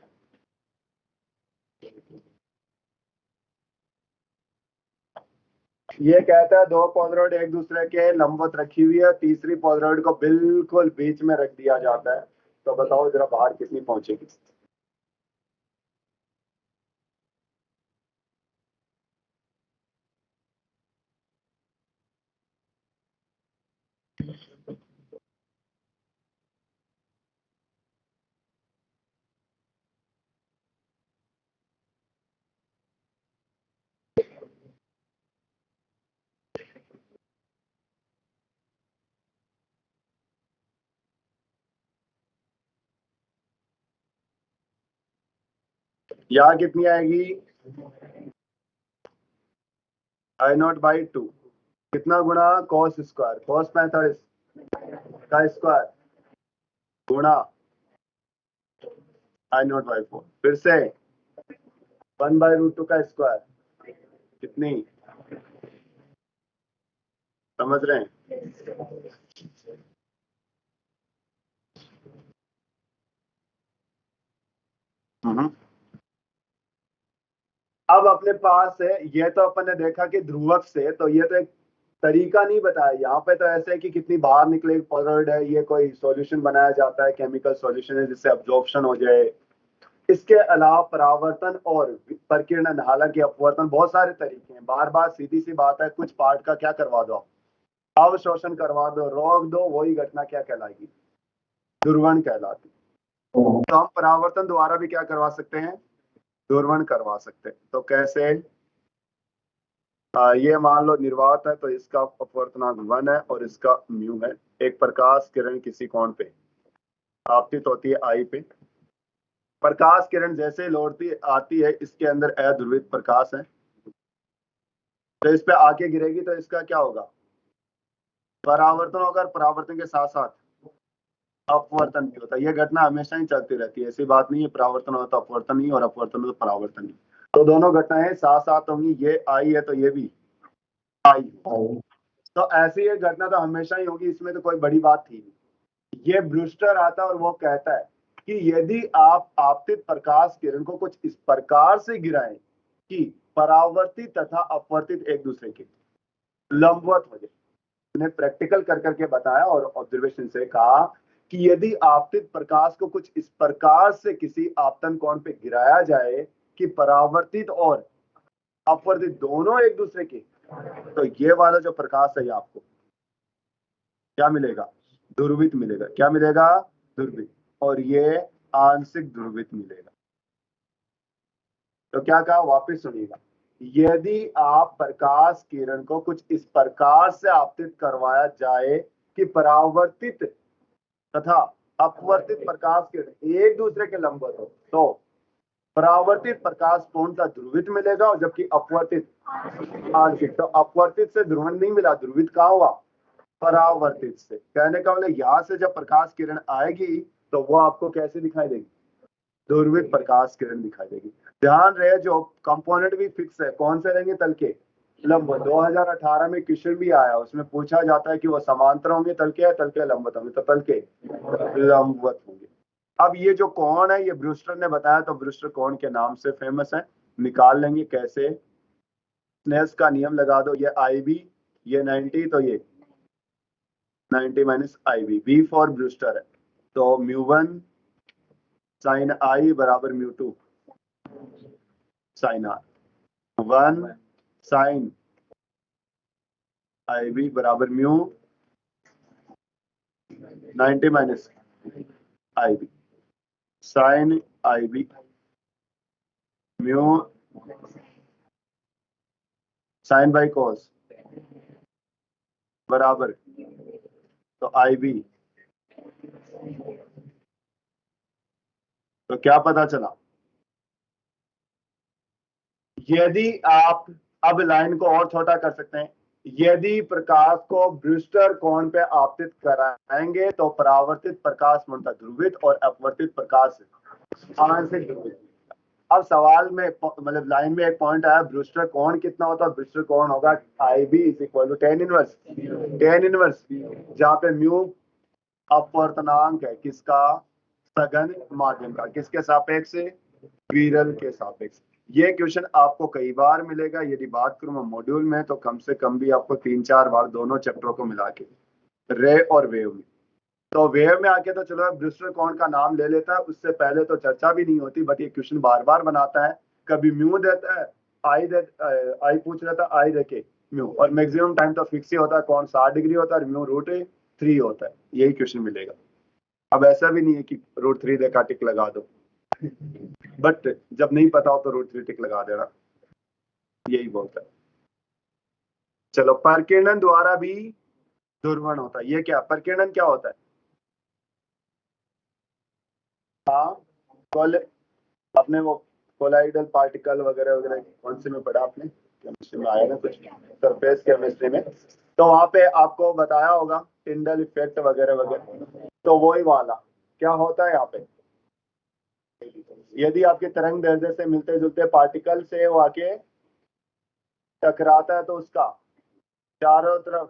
ये कहता है दो पोलरॉइड एक दूसरे के लंबवत रखी हुई है, तीसरी पोलरॉइड को बिल्कुल बीच में रख दिया जाता है, तो बताओ जरा बाहर कितनी पहुंचेगी? यहाँ कितनी आएगी? आई नॉट बाई 2, कितना गुणा कॉस स्क्वायर, कॉस 45 का स्क्वायर गुणा आई नॉट बाई 4, फिर से 1/√2 का स्क्वायर, कितनी? समझ रहे हैं? अब अपने पास है, ये तो अपन ने देखा कि ध्रुवक से, तो ये तो एक तरीका नहीं बताया यहाँ पे, तो ऐसे है कि कितनी बाहर निकले पोलराइड है, ये कोई सॉल्यूशन बनाया जाता है, केमिकल सॉल्यूशन है जिससे अब्जॉर्प्शन हो जाए। इसके अलावा परावर्तन और प्रकीर्णन, हालांकि अपवर्तन बहुत सारे तरीके हैं, बार बार सीधी सी बात है, कुछ पार्ट का क्या करवा दो, अवशोषण करवा दो, रोक दो, वही घटना क्या कहलाएगी? ध्रुवण कहलाती। तो हम परावर्तन द्वारा भी क्या करवा सकते हैं? ध्रुवण करवा सकते हैं। तो कैसे? ये मान लो निर्वात है, तो इसका अपवर्तनांक 1 है और इसका म्यू है। एक प्रकाश किरण किसी कोण पे आपतित होती है आई पे, प्रकाश किरण जैसे लौटती आती है, इसके अंदर अध्रुवित प्रकाश है, तो इस पे आके गिरेगी, तो इसका क्या होगा? परावर्तन होगा, और परावर्तन के साथ साथ अपवर्तन भी होता है। ये घटना हमेशा ही चलती रहती है, ऐसी बात नहीं है परावर्तन हो तो अपवर्तन नहीं और अपवर्तन हो तो परावर्तन नहीं, तो दोनों घटनाएं साथ साथ होंगी। ये आई है तो ये भी आई, तो ऐसी एक घटना तो हमेशा ही होगी, इसमें तो कोई बड़ी बात थी नहीं। ये ब्रूस्टर आता है और वो कहता है कि यदि आप आपतित प्रकाश किरण को कुछ इस प्रकार से गिराएं कि परावर्तित तथा अपवर्तित एक दूसरे के लंबवत हो जाए। मैंने प्रैक्टिकल कर करके बताया और ऑब्जर्वेशन से कहा कि यदि आपतित प्रकाश को कुछ इस प्रकार से किसी आपतन कोण पे गिराया जाए कि परावर्तित और अपवर्तित दोनों एक दूसरे के, तो ये वाला जो प्रकाश है आपको क्या मिलेगा? ध्रुवित मिलेगा। क्या मिलेगा? ध्रुवित। और ये आंशिक ध्रुवित मिलेगा। तो क्या कहा? वापस सुनिएगा। यदि आप प्रकाश किरण को कुछ इस प्रकार से आपतित करवाया जाए कि परावर्तित तथा अपवर्तित प्रकाश किरण एक दूसरे के लंबवत हो, तो परावर्तित प्रकाश पूर्णतः ध्रुवित मिलेगा और जबकि अपवर्तित आंशिक। तो अपवर्तित से ध्रुवण नहीं मिला, ध्रुवित कहाँ हुआ? परावर्तित से। कहने का मतलब यहां से जब प्रकाश किरण आएगी तो वो आपको कैसे दिखाई देगी? ध्रुवित प्रकाश किरण दिखाई देगी। ध्यान रहे जो कंपोनेंट भी फिक्स है, कौन से रहेंगे? तल के लंबवत। 2018 में क्वेश्चन भी आया, उसमें पूछा जाता है कि वो समांतर होंगे तल के या तल के लंबवत होंगे? तो तल के लंबवत होंगे। अब ये जो कोण है ये ब्रूस्टर ने बताया, तो ब्रूस्टर कोण के नाम से फेमस है। निकाल लेंगे कैसे? स्नेल्स का नियम लगा दो। ये IB, ये 90, तो ये 90 minus IB। B for Brewster है, तो μ1 साइन I बराबर μ2 साइन R। 1 साइन IB बराबर mu 90 minus IB sine IB mu sine by cos बराबर, तो IB। तो क्या पता चला? यदि आप अब लाइन को और छोटा कर सकते हैं, यदि प्रकाश को ब्रूस्टर कोण पे आपतित कराएंगे तो परावर्तित प्रकाश मूलतः ध्रुवित और अपवर्तित प्रकाश आंशिक ध्रुवित। अब सवाल में मतलब लाइन में एक पॉइंट आया, ब्रूस्टर कोण कितना होता है? ब्रूस्टर कोण होगा IB is equal to tan inverse जहाँ पे म्यू अपवर्तनांक है किसका? सघन माध्यम का। किसके सापेक्ष? विरल के सापेक्ष। ये क्वेश्चन आपको कई बार मिलेगा। यदि बात करूं मैं मॉड्यूल में, तो कम से कम भी आपको 3-4 बार दोनों चैप्टरों को मिला के, रे और वेव में। तो वेव में आके तो चलो ब्रूस्टर कोण का नाम ले लेता है, उससे पहले तो चर्चा भी नहीं होती, बट ये क्वेश्चन बार बार बनाता है। कभी म्यू देता है, आई पूछ रहा था, आई देके म्यू, और मैक्सिमम टाइम तो फिक्स ही होता है, कोण 60 डिग्री होता है, म्यू √3 होता है। यही क्वेश्चन मिलेगा। अब ऐसा भी नहीं है कि √3 देखा टिक लगा दो, बट जब नहीं पता हो तो √3 टिक लगा देना, यही बोलता है। चलो, परकीर्णन द्वारा भी ध्रुवण होता है। ये क्या परकीर्णन क्या होता है? हाँ, अपने वो कोलाइडल पार्टिकल वगैरह वगैरह कौन से में पढ़ा आपने? केमिस्ट्री में आया ना कुछ, सरफेस केमिस्ट्री में। तो वहां पे आपको बताया होगा टिंडल इफेक्ट वगैरह वगैरह। तो वही वाला क्या होता है यहाँ पे? यदि आपके तरंग दैर्ध्य से मिलते जुलते पार्टिकल से वो आके टकराता है तो उसका चारों तरफ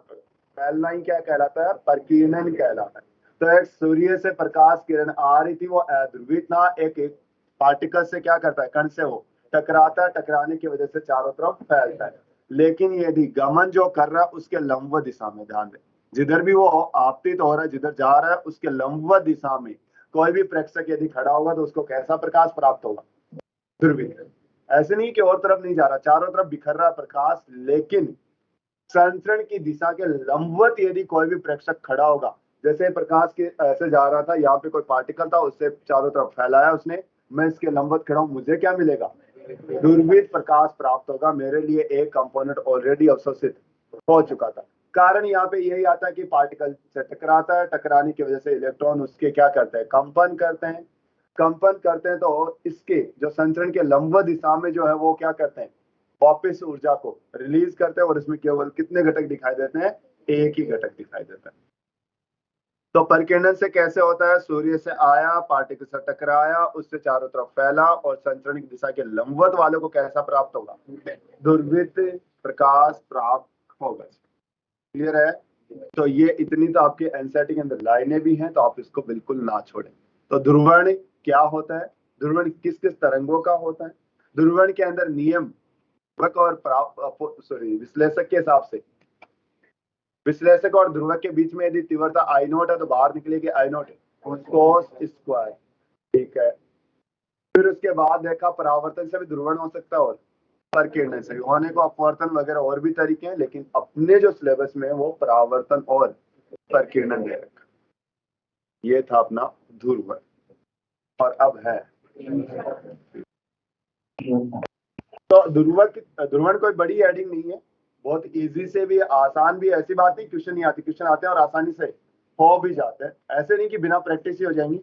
फैलना ही क्या कहलाता है? परकीर्णन कहलाता है। तो एक सूर्य से प्रकाश किरण आ रही थी, वो अध्रुवित ना एक पार्टिकल से क्या करता है? कण से वो टकराता है, टकराने की वजह से चारों तरफ फैलता है। लेकिन यदि गमन जो कर रहा है उसके लंबवत दिशा में, ध्यान दें, जिधर भी वो आपतित हो रहा है, जिधर जा रहा है उसके लंबवत दिशा में कोई भी प्रेक्षक यदि खड़ा होगा तो उसको कैसा प्रकाश प्राप्त होगा? ध्रुवित। ऐसे नहीं कि और तरफ नहीं जा रहा, चारों तरफ बिखर रहा प्रकाश, लेकिन संचरण की दिशा के लंबवत यदि कोई भी प्रेक्षक खड़ा होगा, जैसे प्रकाश के ऐसे जा रहा था, यहाँ पे कोई पार्टिकल था, उससे चारों तरफ फैलाया उसने, मैं इसके लंबवत खड़ा हूं, मुझे क्या मिलेगा? ध्रुवित प्रकाश प्राप्त होगा। मेरे लिए एक कंपोनेंट ऑलरेडी अवशोषित हो चुका था। कारण यहाँ पे यही आता है कि पार्टिकल से टकराता है, टकराने की वजह से इलेक्ट्रॉन उसके क्या करते हैं? कंपन करते हैं। कंपन करते हैं तो इसके जो संचरण के लंबवत दिशा में जो है वो क्या करते हैं? वापस ऊर्जा को रिलीज करते हैं, और इसमें केवल कितने घटक दिखाई देते हैं? एक ही घटक दिखाई देता है। तो परकीर्णन से कैसे होता है? सूर्य से आया, पार्टिकल से टकराया, उससे चारों तरफ फैला, और संचरण की दिशा के लंबवत वाले को कैसा प्राप्त होगा? ध्रुवित प्रकाश प्राप्त होगा। क्लियर है? तो ये इतनी तो आपके एनसीईआरटी के अंदर लाइनें भी हैं, तो आप इसको बिल्कुल ना छोड़ें। तो ध्रुवण क्या होता है? ध्रुवण किस किस तरंगों का होता है? ध्रुवण के अंदर नियम ध्रुवक और विश्लेषक के हिसाब से, विश्लेषक और ध्रुवक के बीच में यदि तीव्रता आई नोट है तो बाहर निकलेगी आई नोट कोस स्क्वायर। ठीक है, फिर उसके बाद देखा परावर्तन से भी ध्रुवण हो सकता है और परकिरणन से होने को, अपवर्तन वगैरह और भी तरीके हैं, लेकिन अपने जो सिलेबस में है वो परावर्तन और परकिरणन दे रखा। ये था अपना ध्रुवण। और अब है तो ध्रुवण कोई बड़ी हेडिंग नहीं है, बहुत इजी से भी, आसान भी, ऐसी बात नहीं क्वेश्चन नहीं आती, क्वेश्चन आते हैं और आसानी से हो भी जाते हैं, ऐसे नहीं कि बिना प्रैक्टिस ही हो जाएंगी,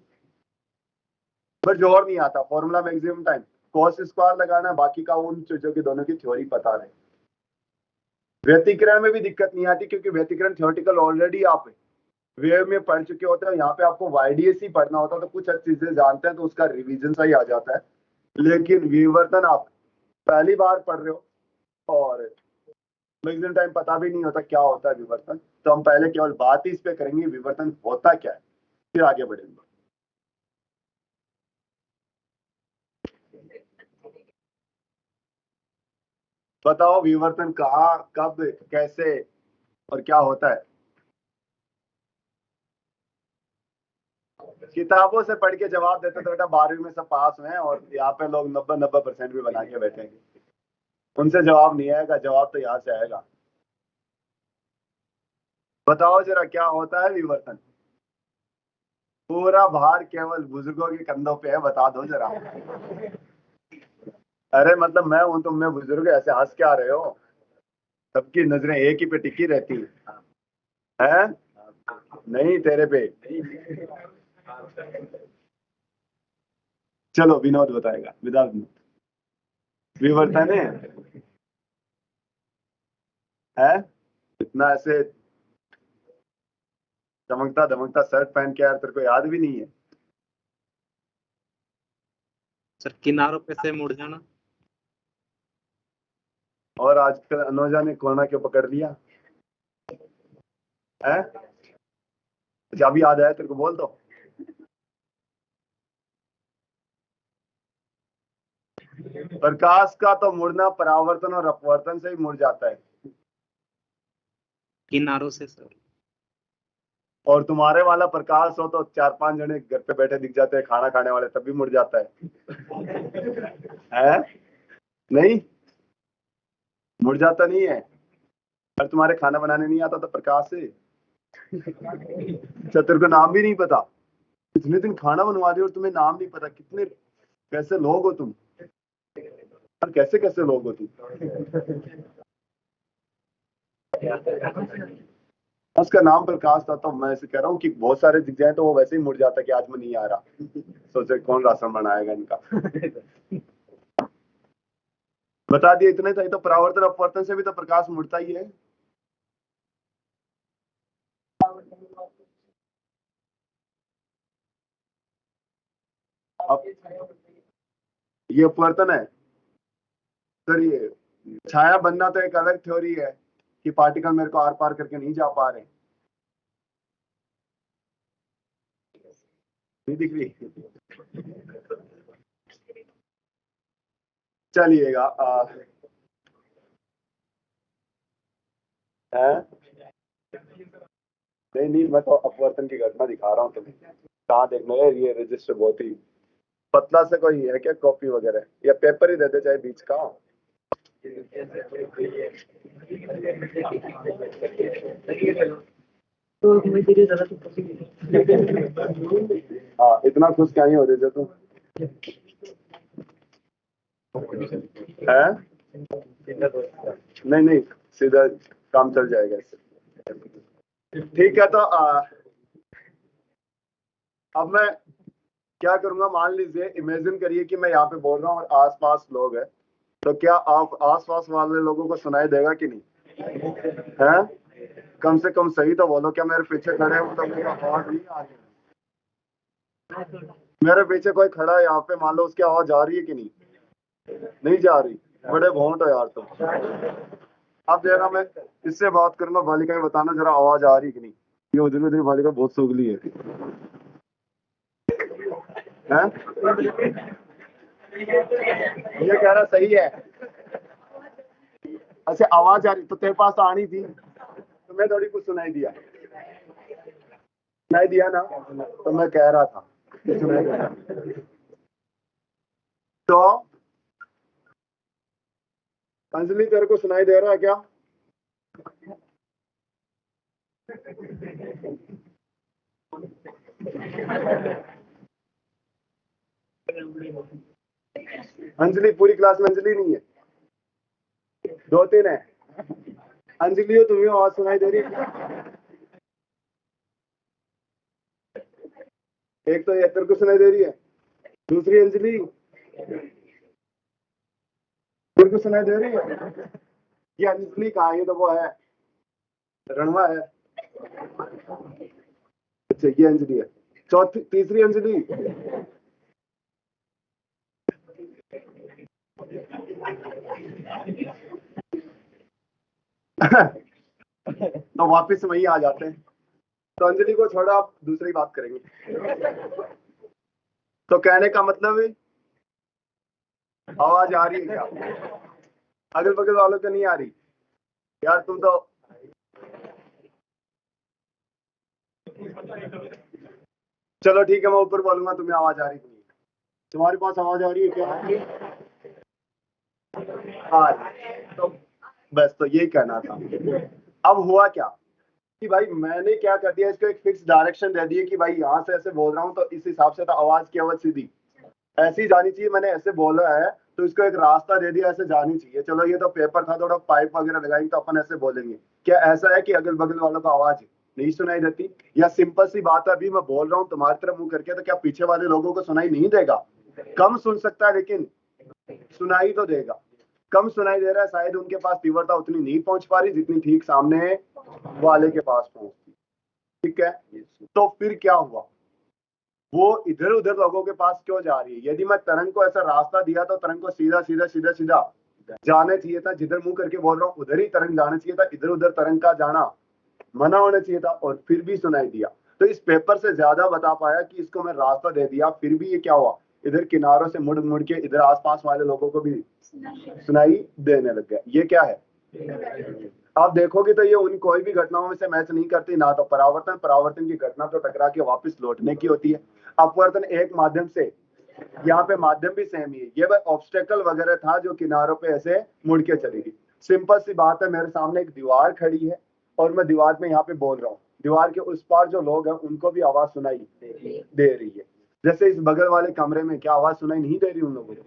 पर जोर नहीं आता। Formula maximum time cos square लगाना, बाकी का उन चीजों की दोनों की थ्योरी पता रहे। व्यतिकरण में भी दिक्कत नहीं आती क्योंकि व्यतिकरण थ्योरेटिकल ऑलरेडी आप वेव में पढ़ चुके होते हैं, यहाँ पे आपको वाईडीएस ही पढ़ना होता है, तो कुछ अच्छी चीजें जानते हैं तो उसका रिवीजन सा ही आ जाता है। लेकिन विवर्तन आप पहली बार पढ़ रहे हो और मैक्सिमम टाइम पता भी नहीं होता क्या होता है विवर्तन, तो हम पहले केवल बात ही इस पे करेंगे विवर्तन होता क्या है, फिर आगे बढ़ेंगे। बताओ विवर्तन कहाँ, कब, कैसे और क्या होता है। किताबों से पढ़ के जवाब देते तो बेटा 12वीं में सब पास हुए हैं और यहाँ पे लोग 90% भी बना के बैठेंगे, उनसे जवाब नहीं आएगा, जवाब तो यहाँ से आएगा। बताओ जरा क्या होता है विवर्तन। पूरा भार केवल बुजुर्गों के कंधों पे है, बता दो जरा। अरे मतलब मैं हूं, तुम में बुजुर्ग, ऐसे हंस क्या रहे हो, सबकी नजरें एक ही पे टिकी रहती है? नहीं तेरे पे। चलो विनोद बताएगा, विदाउट विवर्तन है इतना ऐसे चमकता धमकता शर्ट पहन के, यार तेरे को याद भी नहीं है? सर किनारों पे से मुड़ जाना। और आजकल अनुजा ने कोरोना क्यों पकड़ लिया है? जब याद आया तेरे को बोल दो। प्रकाश का तो मुड़ना परावर्तन और अपवर्तन से ही मुड़ जाता है। किनारों से सर। और तुम्हारे वाला प्रकाश हो तो 4-5 जने घर पे बैठे दिख जाते हैं खाना खाने वाले, तब भी मुड़ जाता है? नहीं मुड़ जाता नहीं है। और तुम्हारे खाना बनाने नहीं आता तो प्रकाश से तेरे को नाम भी नहीं पता, इतने दिन खाना बनवा दिया और तुम्हें नाम नहीं पता, कितने कैसे लोग हो तुम, और कैसे कैसे लोग हो तुम। उसका नाम प्रकाश था, तो मैं ऐसे कह रहा हूँ कि बहुत सारे दिख जाए तो वो वैसे ही मुड़ जाता कि आज मैं नहीं आ रहा, सोचे कौन राशन बनाएगा इनका। बता दिया इतने तो परावर्तन अपवर्तन से भी तो प्रकाश मुड़ता ही है। अब ये अपवर्तन है सर, ये छाया बनना तो एक अलग थ्योरी है कि पार्टिकल मेरे को आर पार करके नहीं जा पा रहे, नहीं दिख रही। चलिएगा नहीं नहीं, मैं तो अपवर्तन की घटना दिखा रहा हूँ तुम्हें, कहाँ देखना है। ये रजिस्टर बहुत ही पतला से कोई है क्या, कॉपी वगैरह या पेपर ही देते चाहे बीच का। हाँ इतना खुश क्या ही हो रहे थे तुम है? नहीं नहीं सीधा काम चल जाएगा इससे। ठीक है तो अब मैं क्या करूंगा, मान लीजिए इमेजिन करिए कि मैं यहाँ पे बोल रहा हूँ और आसपास लोग हैं, तो क्या आप आसपास वाले लोगों को सुनाई देगा कि नहीं है? कम से कम सही तो बोलो, क्या मेरे पीछे खड़े हो तो मेरी आवाज नहीं आ रही? मेरे पीछे कोई खड़ा है यहाँ पे, मान लो उसकी आवाज आ रही है कि नहीं? नहीं जा रही, बड़े भोंट हो यार तुम। अब जरा मैं इससे बात करूंगा, बालिका में बताना जरा आवाज आ रही कि नहीं। ये उधर उधर बालिका बहुत सुगली है ये कह रहा सही है। अच्छा आवाज आ रही तो तेरे पास तो आनी थी, तो मैं थोड़ी कुछ सुनाई दिया ना, तो मैं कह रहा था सुनाई दिया। तो अंजलि तेरे को सुनाई दे रहा है क्या? अंजलि पूरी क्लास में अंजलि नहीं है, 2-3 है। अंजलि हो, तुम्हें आवाज सुनाई दे रही है? एक तो ये तेरे को सुनाई दे रही है, दूसरी अंजलि तेरे को सुनाई दे रही है? ये अंजलि कहाँ है? ये तो वो है रणवा है। अच्छा ये अंजलि है, चौथी तीसरी अंजलि तो वापस वही आ जाते हैं। तो अंजलि को छोड़ो, आप दूसरी बात करेंगे। तो कहने का मतलब है आवाज आ रही है क्या? अगल बगल वालों को नहीं आ रही? यार तुम तो चलो ठीक है, मैं ऊपर बोलूंगा तुम्हें आवाज आ रही नहीं। तुम्हारे पास आवाज आ रही है क्या? आ रही। तो बस तो यही कहना था। अब हुआ क्या कि भाई मैंने क्या कर दिया, इसको एक फिक्स डायरेक्शन दे दी है कि भाई यहाँ से ऐसे बोल रहा हूँ तो इस हिसाब से तो आवाज की आवाज सीधी ऐसी ही जानी चाहिए। मैंने ऐसे बोला है तो इसको एक रास्ता दे दिया, ऐसे जानी चाहिए। चलो ये तो पेपर था, थोड़ा पाइप वगैरह लगाएंगे तो अपन ऐसे बोलेंगे। क्या ऐसा है कि अगल बगल वालों को आवाज नहीं सुनाई देती? या सिंपल सी बात है, अभी मैं बोल रहा हूँ तुम्हारी तरफ मुंह करके, तो क्या पीछे वाले लोगों को सुनाई नहीं देगा? कम सुन सकता है लेकिन सुनाई तो देगा। कम सुनाई दे रहा है, शायद उनके पास तीव्रता उतनी नहीं पहुंच पा रही जितनी ठीक सामने वाले के पास पहुंचती। ठीक है, तो फिर क्या हुआ, वो इधर उधर लोगों के पास क्यों जा रही है? यदि मैं तरंग को ऐसा रास्ता दिया तो तरंग को सीधा सीधा सीधा सीधा जाना चाहिए था। जिधर मुंह करके बोल रहा हूँ उधर ही तरंग जाना चाहिए था, इधर उधर तरंग का जाना मना होना चाहिए था, और फिर भी सुनाई दिया। तो इस पेपर से ज्यादा बता पाया कि इसको मैं रास्ता दे दिया, फिर भी ये क्या हुआ, इधर किनारों से मुड़ मुड़ के इधर आसपास वाले लोगों को भी सुनाई देने लग गया। ये क्या है? आप देखोगे तो ये उन कोई भी घटनाओं में से मैच नहीं करती ना। तो परावर्तन, परावर्तन की घटना तो टकरा के वापस लौटने की होती है। अपवर्तन एक माध्यम से, यहाँ पे माध्यम भी सेम ही है। ये ऑब्स्टेकल वगैरह था जो किनारों पे ऐसे मुड़ के चलेगी। सिंपल सी बात है, मेरे सामने एक दीवार खड़ी है और मैं दीवार में यहाँ पे बोल रहा हूँ, दीवार के उस पार जो लोग हैं उनको भी आवाज सुनाई दे रही है। जैसे इस बगल वाले कमरे में क्या आवाज सुनाई नहीं दे रही उन लोगों को?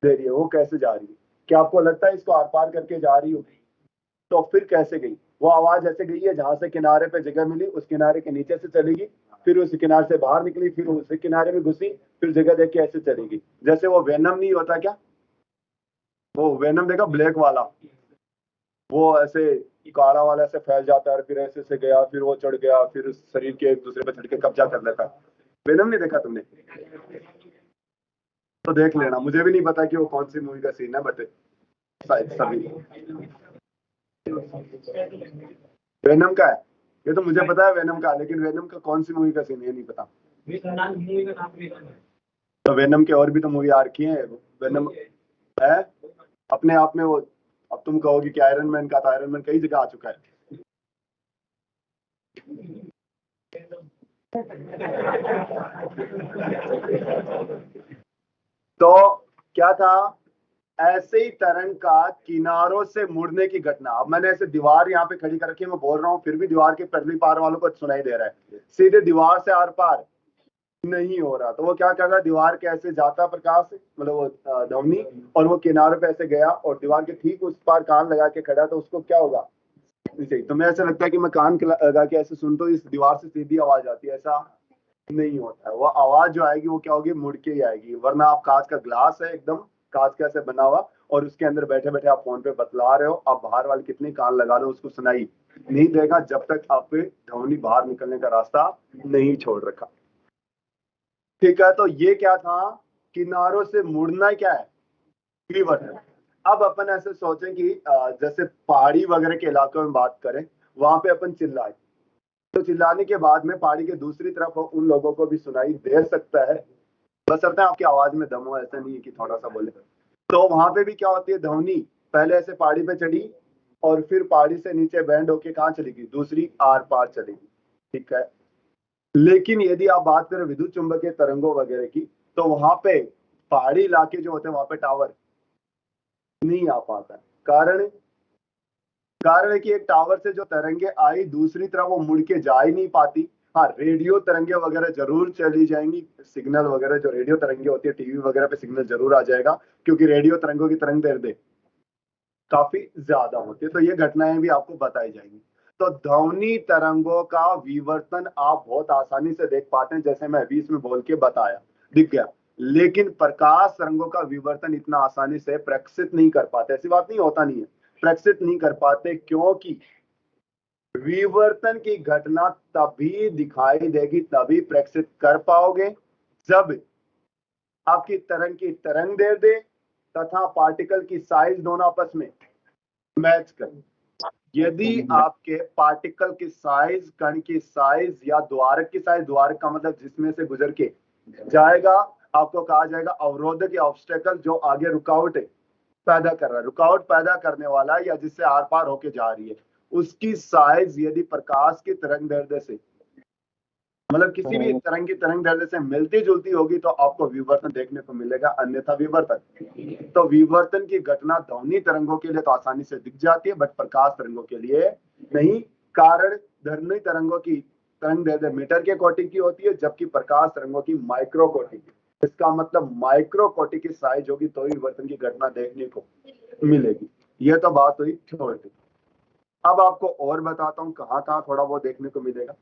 दे रही है। वो कैसे जा रही है? क्या आपको लगता है इसको आर पार करके जा रही होगी? तो फिर कैसे गई वो आवाज? ऐसे गई है जहां से किनारे पे जगह मिली उस किनारे के नीचे से चलेगी, फिर उस किनारे से बाहर निकली, फिर उस किनारे में घुसी, फिर जगह देख के ऐसे चलेगी। जैसे वो वेनम नहीं होता क्या, वो वेनम देखा ब्लैक वाला, वो ऐसे काला वाला ऐसे फैल जाता है, फिर ऐसे से गया, फिर वो चढ़ गया, फिर उस शरीर के एक दूसरे पे चढ़ के कब्जा कर लेता है। वेनम नहीं देखा तुमने? तो देख लेना, मुझे भी नहीं पता कि वो कौन सी मूवी का सीन है, बट शायद सभी वेनम का है। ये तो मुझे पता है वेनम का, लेकिन वेनम का कौन सी मूवी का सीन है नहीं पता। तो वेनम के और भी तो मूवी आ रखी है। वेनम है अपने आप में वो। अब तुम कहोगे कि आयरन मैन का, तो आयरन मैन कई जगह आ चुका है। तो क्या था, ऐसे ही तरंग का किनारों से मुड़ने की घटना। अब मैंने ऐसे दीवार यहाँ पे खड़ी कर रखी है, मैं बोल रहा हूँ, फिर भी दीवार के परली पार वालों को सुनाई दे रहा है, सीधे दीवार से आर पार नहीं हो रहा। तो वो क्या कर रहा है, दीवार के ऐसे जाता प्रकाश, मतलब वो ध्वनि, और वो किनारे पे ऐसे गया और दीवार के ठीक उस पार कान लगा के खड़ा, तो उसको क्या होगा, तो मैं ऐसा लगता है कि मैं कान लगा के ऐसे सुन, तो इस दीवार से सीधी आवाज आती है, ऐसा नहीं होता है। वो आवाज जो आएगी वो क्या होगी, मुड़ के ही आएगी। वरना आप कांच का ग्लास है एकदम, कांच का ऐसे बना हुआ, और उसके अंदर बैठे बैठे आप फोन पे बतला रहे हो, आप बाहर वाले कितने कान लगा लो उसको सुनाई नहीं देगा, जब तक आप पे ध्वनि बाहर निकलने का रास्ता नहीं छोड़ रखा। ठीक है, तो ये क्या था, किनारों से मुड़ना क्या है, कीवर्ड है। अब अपन ऐसे सोचें कि जैसे पहाड़ी वगैरह के इलाकों में बात करें, वहां पे अपन चिल्लाए, तो चिल्लाने के बाद में पहाड़ी के दूसरी तरफ उन लोगों को भी सुनाई दे सकता है, बशर्ते आपकी आवाज में दम हो, ऐसा नहीं है कि थोड़ा सा बोले। तो वहां पे भी क्या होती है, ध्वनि पहले ऐसे पहाड़ी पे चढ़ी, और फिर पहाड़ी से नीचे बैंड होके कहाँ चलेगी, दूसरी आर पार चलेगी, ठीक है। लेकिन यदि आप बात करें विद्युत चुंबकीय तरंगों वगैरह की, तो वहां पे पहाड़ी इलाके जो होते हैं वहां पे टावर नहीं आ पाता है। कारण है कि एक टावर से जो तरंगे आई दूसरी तरफ वो मुड़ के जा ही नहीं पाती। हाँ, रेडियो तरंगे वगैरह जरूर चली जाएंगी, सिग्नल वगैरह जो रेडियो तरंगे होती है टीवी वगैरह पे सिग्नल जरूर आ जाएगा, क्योंकि रेडियो तरंगों की तरंग दैर्ध्य काफी ज्यादा होती है, तो ये घटनाएं भी आपको बताई जाएंगी। तो ध्वनि तरंगों का विवर्तन आप बहुत आसानी से देख पाते हैं, जैसे मैं अभी इसमें बोल के बताया, दिख गया। लेकिन प्रकाश तरंगों का विवर्तन इतना आसानी से प्रक्षिप्त नहीं कर पाते, ऐसी बात नहीं, होता नहीं है, प्रक्षिप्त नहीं कर पाते, क्योंकि विवर्तन की घटना तभी दिखाई देगी, तभी प्रक्षिप्त कर पाओगे जब आपकी तरंग की तरंग दैर्ध्य तथा पार्टिकल की साइज दोनों आपस में मैच करें। यदि आपके पार्टिकल की साइज, कण की साइज या द्वारक की साइज, द्वारक का मतलब जिसमें से गुजर के जाएगा, आपको कहा जाएगा अवरोधक या ऑब्स्टेकल, जो आगे रुकावट पैदा कर रहा है, रुकावट पैदा करने वाला या जिससे आर पार होके जा रही है, उसकी साइज यदि प्रकाश की तरंग दैर्ध्य से, मतलब किसी भी तरंग की तरंग दैर्ध्य से मिलती जुलती होगी, तो आपको विवर्तन देखने को मिलेगा, अन्यथा विवर्तन। तो विवर्तन की घटना ध्वनि तरंगों के लिए तो आसानी से दिख जाती है, बट प्रकाश तरंगों के लिए नहीं। कारण ध्वनि तरंगों की तरंग दैर्ध्य मीटर के कोटि की होती है, जबकि प्रकाश तरंगों की माइक्रो कोटि की। इसका मतलब माइक्रो कोटि की साइज होगी तो विवर्तन की घटना देखने को मिलेगी। यह तो बात हुई थ्योरेटिकल। अब आपको और बताता हूँ कहाँ कहाँ थोड़ा वो देखने को मिलेगा।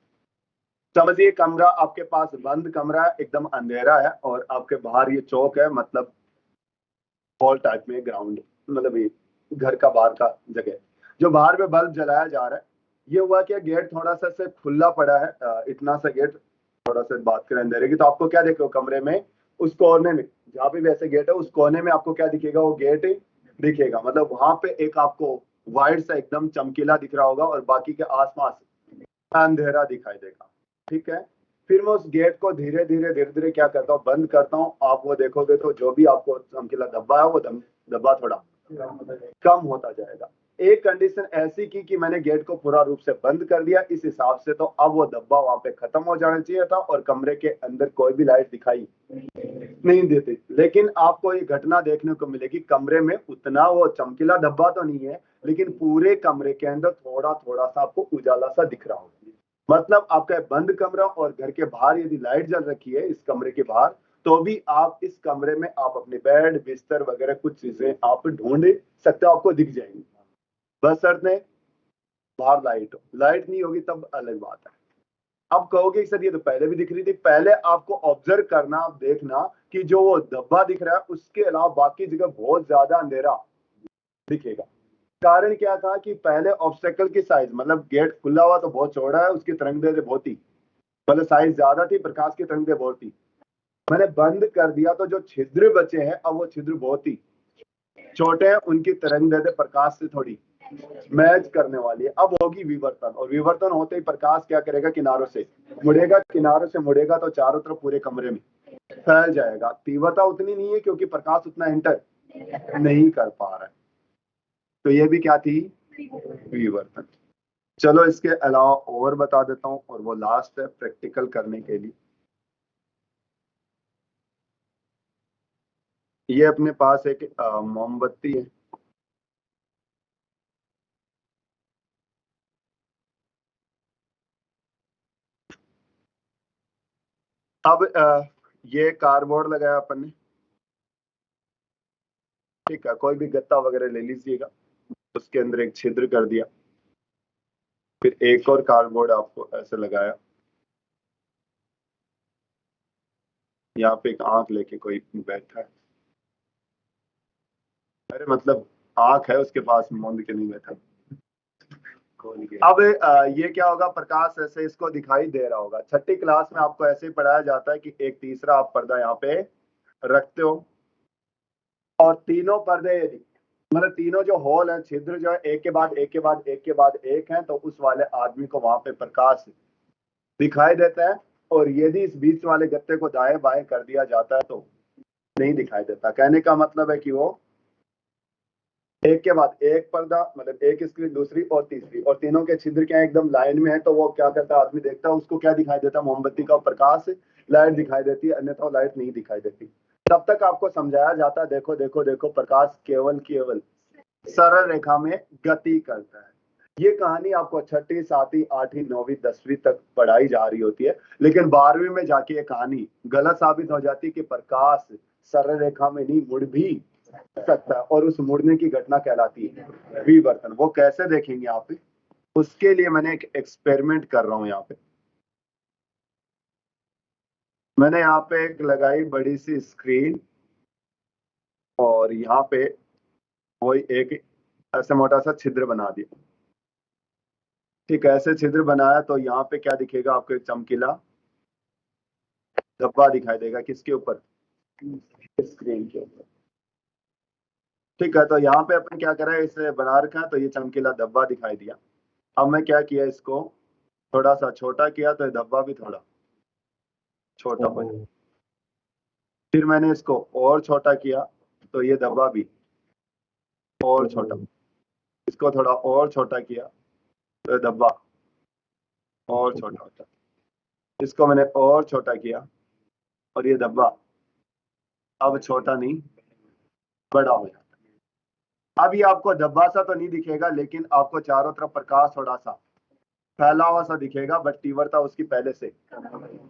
समझिए, कमरा आपके पास बंद कमरा है, एकदम अंधेरा है, और आपके बाहर ये चौक है, मतलब हॉल टाइप में, ग्राउंड, मतलब ये घर का बाहर का जगह, जो बाहर में बल्ब जलाया जा रहा है। ये हुआ कि गेट थोड़ा सा से खुला पड़ा है, इतना सा गेट, थोड़ा सा बात करें अंधेरे की, तो आपको क्या देखो कमरे में उस कोने में, जहाँ पे वैसे गेट है उस कोने में आपको क्या दिखेगा, वो गेट दिखेगा। मतलब वहां पे एक आपको वाइट सा एकदम चमकीला दिख रहा होगा, और बाकी के आसपास अंधेरा दिखाई देगा, ठीक है। फिर मैं उस गेट को धीरे धीरे क्या करता हूँ, बंद करता हूँ। आप वो देखोगे तो जो भी आपको चमकीला धब्बा है, वो धब्बा थोड़ा कम होता जाएगा। एक कंडीशन ऐसी की कि मैंने गेट को पूरा रूप से बंद कर दिया, इस हिसाब से तो अब वो धब्बा वहां पे खत्म हो जाना चाहिए था, और कमरे के अंदर कोई भी लाइट दिखाई नहीं देती। लेकिन आपको ये घटना देखने को मिलेगी, कमरे में उतना वो चमकीला धब्बा तो नहीं है, लेकिन पूरे कमरे के अंदर थोड़ा थोड़ा सा आपको उजाला सा दिख रहा होगा। मतलब आपका बंद कमरा और घर के बाहर यदि लाइट जल रखी है इस कमरे के बाहर, तो भी आप इस कमरे में आप अपने बेड बिस्तर वगैरह कुछ चीजें आप ढूंढ सकते हो, आपको दिख जाएंगी, बस शर्त है बाहर लाइट हो। लाइट नहीं होगी तब अलग बात है। अब कहोगे सर ये तो पहले भी दिख रही थी, पहले आपको ऑब्जर्व करना, आप देखना कि जो वो धब्बा दिख रहा है उसके अलावा बाकी जगह बहुत ज्यादा अंधेरा दिखेगा। कारण क्या था कि पहले ऑब्स्टेकल की साइज, मतलब गेट खुला हुआ तो बहुत चौड़ा है, उसकी तरंग दैर्ध्य बहुत ही, मतलब साइज ज्यादा थी, प्रकाश की तरंग दैर्ध्य बहुत थी। मैंने बंद कर दिया तो जो छिद्र बचे हैं, अब वो छिद्र बहुत ही छोटे हैं, उनकी तरंग दैर्ध्य प्रकाश से थोड़ी मैच करने वाली है। अब होगी विवर्तन, और विवर्तन होते ही प्रकाश क्या करेगा, किनारों से मुड़ेगा, किनारों से मुड़ेगा तो चारों तरफ पूरे कमरे में फैल जाएगा। तीव्रता उतनी नहीं है क्योंकि प्रकाश उतना एंटर नहीं कर पा रहा है। तो ये भी क्या थी, विवर्तन। चलो इसके अलावा और बता देता हूं, और वो लास्ट है प्रैक्टिकल करने के लिए। ये अपने पास एक मोमबत्ती है, अब ये कार्डबोर्ड लगाया अपन ने, ठीक है, कोई भी गत्ता वगैरह ले लीजिएगा, उसके अंदर एक छिद्र कर दिया, फिर एक और कार्डबोर्ड आपको ऐसे लगाया, यहाँ पे एक आंख लेके कोई बैठा है, अरे मतलब आंख है उसके पास, मूंद के नहीं बैठा। अब ये क्या होगा, प्रकाश ऐसे इसको दिखाई दे रहा होगा। छठी क्लास में आपको ऐसे ही पढ़ाया जाता है कि एक तीसरा आप पर्दा यहाँ पे रखते हो, और तीनों पर्दे यदि, मतलब तीनों जो होल है, छिद्र जो है एक के बाद एक के बाद एक के बाद एक है, तो उस वाले आदमी को वहां पे प्रकाश दिखाई देता है। और यदि इस बीच वाले गत्ते को दाएं बाएं कर दिया जाता है तो नहीं दिखाई देता। कहने का मतलब है कि वो एक के बाद एक पर्दा, मतलब एक स्क्रीन, दूसरी और तीसरी, और तीनों के छिद्र क्या एकदम लाइन में है, तो वो क्या करता है, आदमी देखता है, उसको क्या दिखाई देता है, मोमबत्ती का प्रकाश, लाइट दिखाई देती है, अन्यथा लाइट नहीं दिखाई देती। तब तक आपको समझाया जाता है, देखो देखो देखो, प्रकाश केवल केवल सरल रेखा में गति करता है। ये कहानी आपको 6ठी 7वीं 8वीं 9वीं 10वीं तक पढ़ाई जा रही होती है, लेकिन 12वीं में जाके ये कहानी गलत साबित हो जाती है कि प्रकाश सरल रेखा में नहीं मुड़ भी सकता है, और उस मुड़ने की घटना कहलाती है विवर्तन। वो कैसे देखेंगे आप, उसके लिए मैंने एक एक्सपेरिमेंट कर रहा हूं। यहाँ पे मैंने यहाँ पे एक लगाई बड़ी सी स्क्रीन, और यहाँ पे वही एक ऐसे मोटा सा छिद्र बना दिया। ठीक है, ऐसे छिद्र बनाया तो यहाँ पे क्या दिखेगा आपको, एक चमकीला धब्बा दिखाई देगा। किसके ऊपर, स्क्रीन के ऊपर। ठीक है, तो यहाँ पे अपन क्या करें, इसे बना रखा है तो ये चमकीला धब्बा दिखाई दिया। अब मैं क्या किया, इसको थोड़ा सा छोटा किया तो ये धब्बा भी थोड़ा छोटा बना। फिर मैंने इसको और छोटा किया तो ये धब्बा भी और छोटा। इसको थोड़ा और छोटा किया तो ये धब्बा और छोटा होता। इसको मैंने और छोटा किया और ये धब्बा अब छोटा नहीं बड़ा हो जाता। अब ये आपको धब्बा सा तो नहीं दिखेगा, लेकिन आपको चारों तरफ प्रकाश थोड़ा सा फैला हुआ सा दिखेगा, बट तीव्रता उसकी पहले से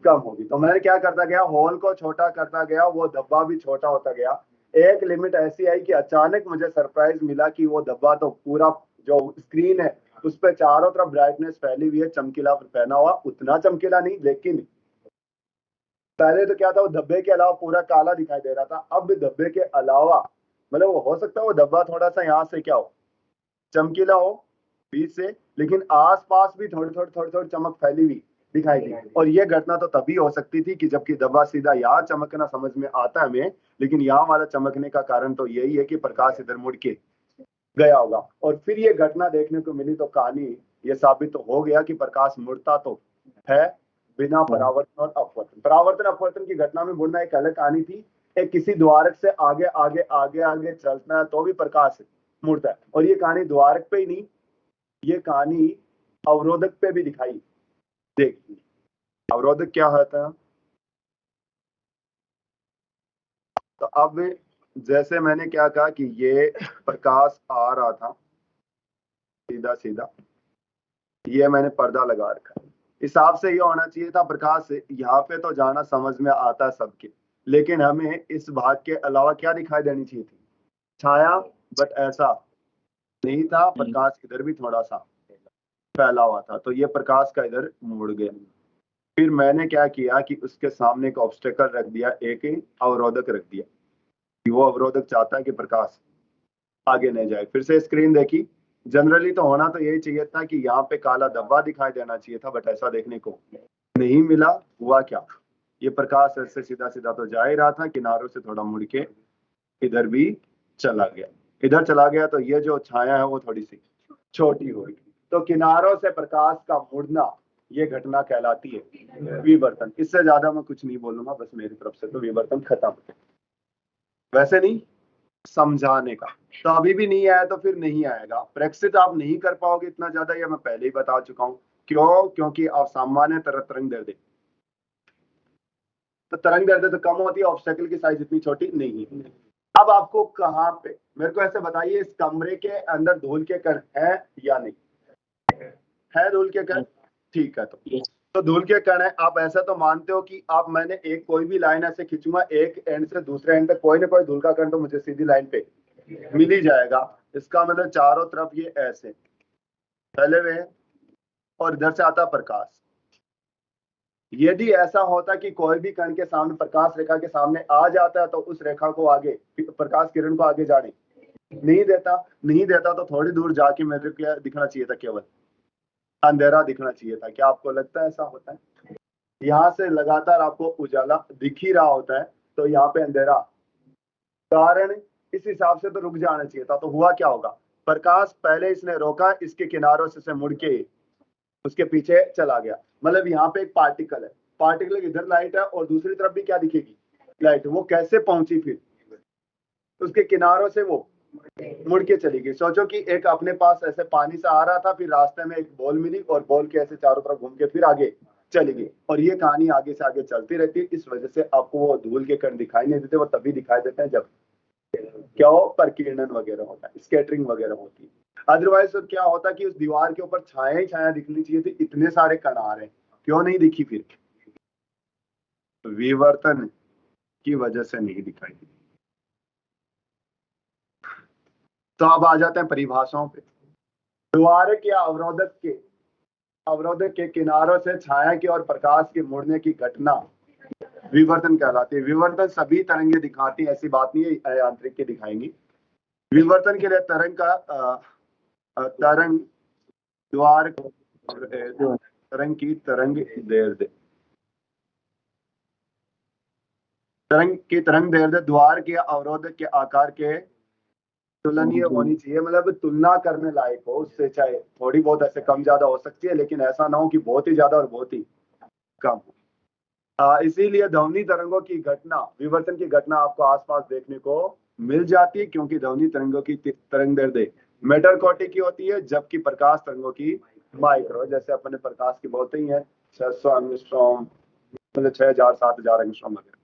कम होगी। तो मैंने क्या करता गया, होल को छोटा करता गया, वो धब्बा भी छोटा होता गया। एक लिमिट ऐसी आई कि अचानक मुझे सरप्राइज मिला कि वो धब्बा तो पूरा जो स्क्रीन है उस पर चारों तरफ ब्राइटनेस फैली हुई है, चमकीला पहना हुआ, उतना चमकीला नहीं, लेकिन पहले तो क्या था, वो धब्बे के अलावा पूरा काला दिखाई दे रहा था। अब धब्बे के अलावा, मतलब वो हो सकता है वो धब्बा थोड़ा सा यहाँ से क्या हो, चमकीला हो बीच से, लेकिन आसपास भी थोड़ी थोड़ी थोड़ी थोड़ी चमक फैली हुई दिखाई दी। और ये घटना तो तभी हो सकती थी कि जबकि धब्बा सीधा यहाँ चमकना समझ में आता है हमें, लेकिन यहाँ वाला चमकने का कारण तो यही है कि प्रकाश इधर मुड़ के गया होगा। और फिर ये घटना देखने को मिली, तो कहानी ये साबित तो हो गया कि प्रकाश मुड़ता तो है बिना परावर्तन और अपवर्तन। परावर्तन अपवर्तन की घटना में मुड़ना एक अलग कहानी थी। एक किसी द्वारक से आगे आगे आगे आगे चलना है तो भी प्रकाश मुड़ता है। और ये कहानी द्वारक पे ही नहीं, ये कहानी अवरोधक पे भी दिखाई देगी। अवरोधक क्या होता है, तो अब जैसे मैंने क्या कहा कि ये प्रकाश आ रहा था सीधा सीधा, ये मैंने पर्दा लगा रखा। हिसाब से ये होना चाहिए था, प्रकाश यहाँ पे तो जाना समझ में आता है सबके, लेकिन हमें इस भाग के अलावा क्या दिखाई देनी चाहिए थी, छाया। बट ऐसा नहीं था, प्रकाश इधर भी थोड़ा सा फैला हुआ था, तो ये प्रकाश का इधर मुड़ गया। फिर मैंने क्या किया कि उसके सामने एक ऑब्स्टेकल रख दिया, एक अवरोधक रख दिया कि वो अवरोधक चाहता है कि प्रकाश आगे नहीं जाए। फिर से स्क्रीन देखी, जनरली तो होना तो यही चाहिए था कि यहाँ पे काला धब्बा दिखाई देना चाहिए था, बट ऐसा देखने को नहीं मिला। हुआ क्या, ये प्रकाश ऐसे सीधा सीधा तो जा ही रहा था, किनारों से थोड़ा मुड़ के इधर भी चला गया। इधर चला गया तो ये जो छाया है वो थोड़ी सी छोटी होगी। तो किनारों से प्रकाश का मुड़ना ये घटना कहलाती है विवर्तन। इससे ज्यादा मैं कुछ नहीं बोलूंगा, बस मेरी तरफ से तो विवर्तन खत्म। वैसे नहीं समझाने का, तो अभी भी नहीं आया तो फिर नहीं आएगा। प्रेक्षित आप नहीं कर पाओगे इतना ज्यादा, ये मैं पहले ही बता चुका हूं। क्यों, क्योंकि आप सामान्य तरंग दैर्ध्य, तो तरंग दैर्ध्य तो कम होती है, ऑब्स्टेकल की साइज इतनी छोटी नहीं है। अब आपको कहाँ पे, मेरे को ऐसे बताइए, इस कमरे के अंदर धूल के कण है या नहीं है? धूल के कण, ठीक है। तो धूल के कण है। आप ऐसा तो मानते हो कि आप, मैंने एक कोई भी लाइन ऐसे खींचूंगा, एक एंड से दूसरे एंड तक कोई ना कोई धूल का कण तो मुझे सीधी लाइन पे मिल ही जाएगा। इसका मतलब चारों तरफ ये ऐसे फैले हुए हैं, और इधर से आता प्रकाश। यदि ऐसा होता कि कोई भी कण के सामने, प्रकाश रेखा के सामने आ जाता है, तो उस रेखा को आगे, प्रकाश किरण को आगे जाने नहीं देता, तो थोड़ी दूर जाके मेरे को क्या दिखना चाहिए था, केवल अंधेरा दिखना चाहिए था। क्या आपको लगता है ऐसा होता है? यहाँ से लगातार आपको उजाला दिख ही रहा होता है, तो यहाँ पे अंधेरा, कारण इस हिसाब से तो रुक जाना चाहिए था। तो हुआ क्या होगा, प्रकाश पहले इसने रोका, इसके किनारों से मुड़ के उसके पीछे चला गया। मतलब यहाँ पे एक पार्टिकल है, पार्टिकल इधर लाइट है और दूसरी तरफ भी क्या दिखेगी, लाइट। वो कैसे पहुंची फिर, उसके किनारों से वो मुड़ के चली गई। सोचो कि एक अपने पास ऐसे पानी से आ रहा था, फिर रास्ते में एक बॉल मिली और बॉल के ऐसे चारों तरफ घूम के फिर आगे चली गई। और ये कहानी आगे से आगे चलती रहती है। इस वजह से आपको वो धूल के कण दिखाई नहीं देते, वो तभी दिखाई देते हैं जब क्या हो, परकीर्णन वगैरह होता है, स्कैटरिंग वगैरह होती है। अदरवाइज तो क्या होता कि उस दीवार के ऊपर छाया ही छाया दिखनी चाहिए थी, इतने सारे कण आ रहे हैं, क्यों नहीं दिखी? फिर विवर्तन की वजह से नहीं दिखाई दी। तो अब आ जाते हैं परिभाषाओं पे। द्वारक या अवरोधक के किनारों से छाया की और प्रकाश के मुड़ने की घटना विवर्तन कहलाती है। विवर्तन सभी तरंगे दिखाती है, ऐसी बात नहीं है यांत्रिक के दिखाएंगी। विवर्तन के लिए तरंग द्वार तरंग की तरंग दैर्ध्य द्वार के अवरोधक के आकार के तुलनीय होनी चाहिए। मतलब तुलना करने लायक हो उससे, चाहे थोड़ी बहुत ऐसे कम ज्यादा हो सकती है, लेकिन ऐसा ना हो कि बहुत ही ज्यादा और बहुत ही कम हो। इसीलिए ध्वनि तरंगों की घटना, विवर्तन की घटना आपको आसपास देखने को मिल जाती है, क्योंकि ध्वनि तरंगों की तरंग दैर्ध्य मीटर कोटि की होती है, जबकि प्रकाश तरंगों की माइक्रो, जैसे अपने प्रकाश की बोलते ही है 600 एंगस्ट्रॉम, मतलब 6000 7000 एंगस्ट्रॉम वगैरह।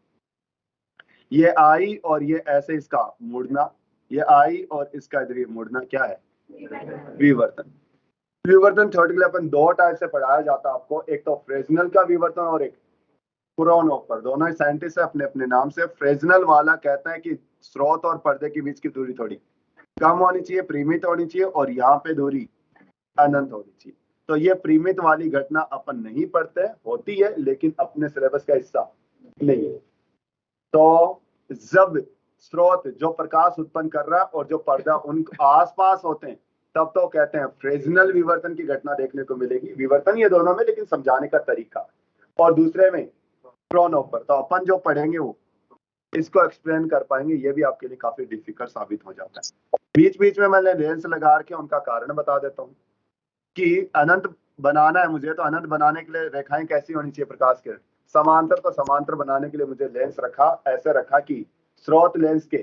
ये आई और ये ऐसे इसका मुड़ना, ये आई और इसका इधर मुड़ना क्या है? विवर्तन। विवर्तन थ्योरेटिकली अपन दो टाइप से पढ़ाया जाता है आपको, एक तो फ्रेजनल का विवर्तन और एक फ्रोनहोफर। दोनों ही साइंटिस्ट है अपने अपने नाम से। फ्रेजनल वाला कहता है कि स्रोत और पर्दे के बीच की दूरी थोड़ी कम होनी चाहिए, परिमित होनी चाहिए, और यहाँ पे दूरी अनंत होनी चाहिए। तो ये परिमित वाली घटना अपन नहीं पढ़ते, होती है लेकिन अपने सिलेबस का हिस्सा नहीं है। तो जब स्रोत जो प्रकाश उत्पन्न कर रहा है और जो पर्दा उन आसपास होते हैं, तब तो कहते हैं फ्रेजनल विवर्तन की घटना देखने को मिलेगी। विवर्तन ये दोनों में, लेकिन समझाने का तरीका। और दूसरे में फ्रोनहोफर, तो अपन जो पढ़ेंगे वो इसको एक्सप्लेन कर पाएंगे, ये भी आपके लिए काफी डिफिकल्ट साबित हो जाता है। बीच बीच में मैंने लेंस लगा के उनका कारण बता देता हूँ कि अनंत बनाना है मुझे, तो अनंत बनाने के लिए रेखाएं कैसी होनी चाहिए? प्रकाश के समांतर। तो समांतर बनाने के लिए मुझे लेंस ऐसे रखा कि स्रोत लेंस के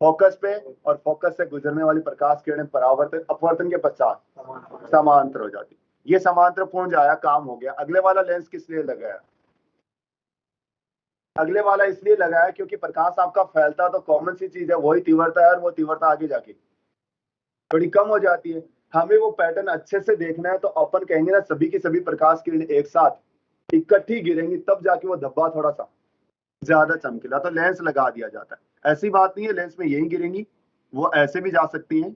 फोकस पे और फोकस से गुजरने वाली प्रकाश किरणें परावर्तित अपवर्तन के पश्चात समांतर हो जाती। ये समांतर पूर्ण आया, काम हो गया। अगले वाला लेंस किस लिए लगाया? अगले वाला इसलिए लगाया क्योंकि प्रकाश आपका फैलता तो कॉमन सी चीज है, वही तीव्रता है, और वो तीव्रता आगे जाके थोड़ी कम हो जाती है। हमें वो पैटर्न अच्छे से देखना है, तो अपन कहेंगे ना सभी की सभी प्रकाश किरणें एक साथ इकट्ठी गिरेंगी, तब जाके वो धब्बा थोड़ा सा ज्यादा चमकीला, तो लेंस लगा दिया जाता है। ऐसी बात नहीं है लेंस में यही गिरेंगी, वो ऐसे भी जा सकती हैं,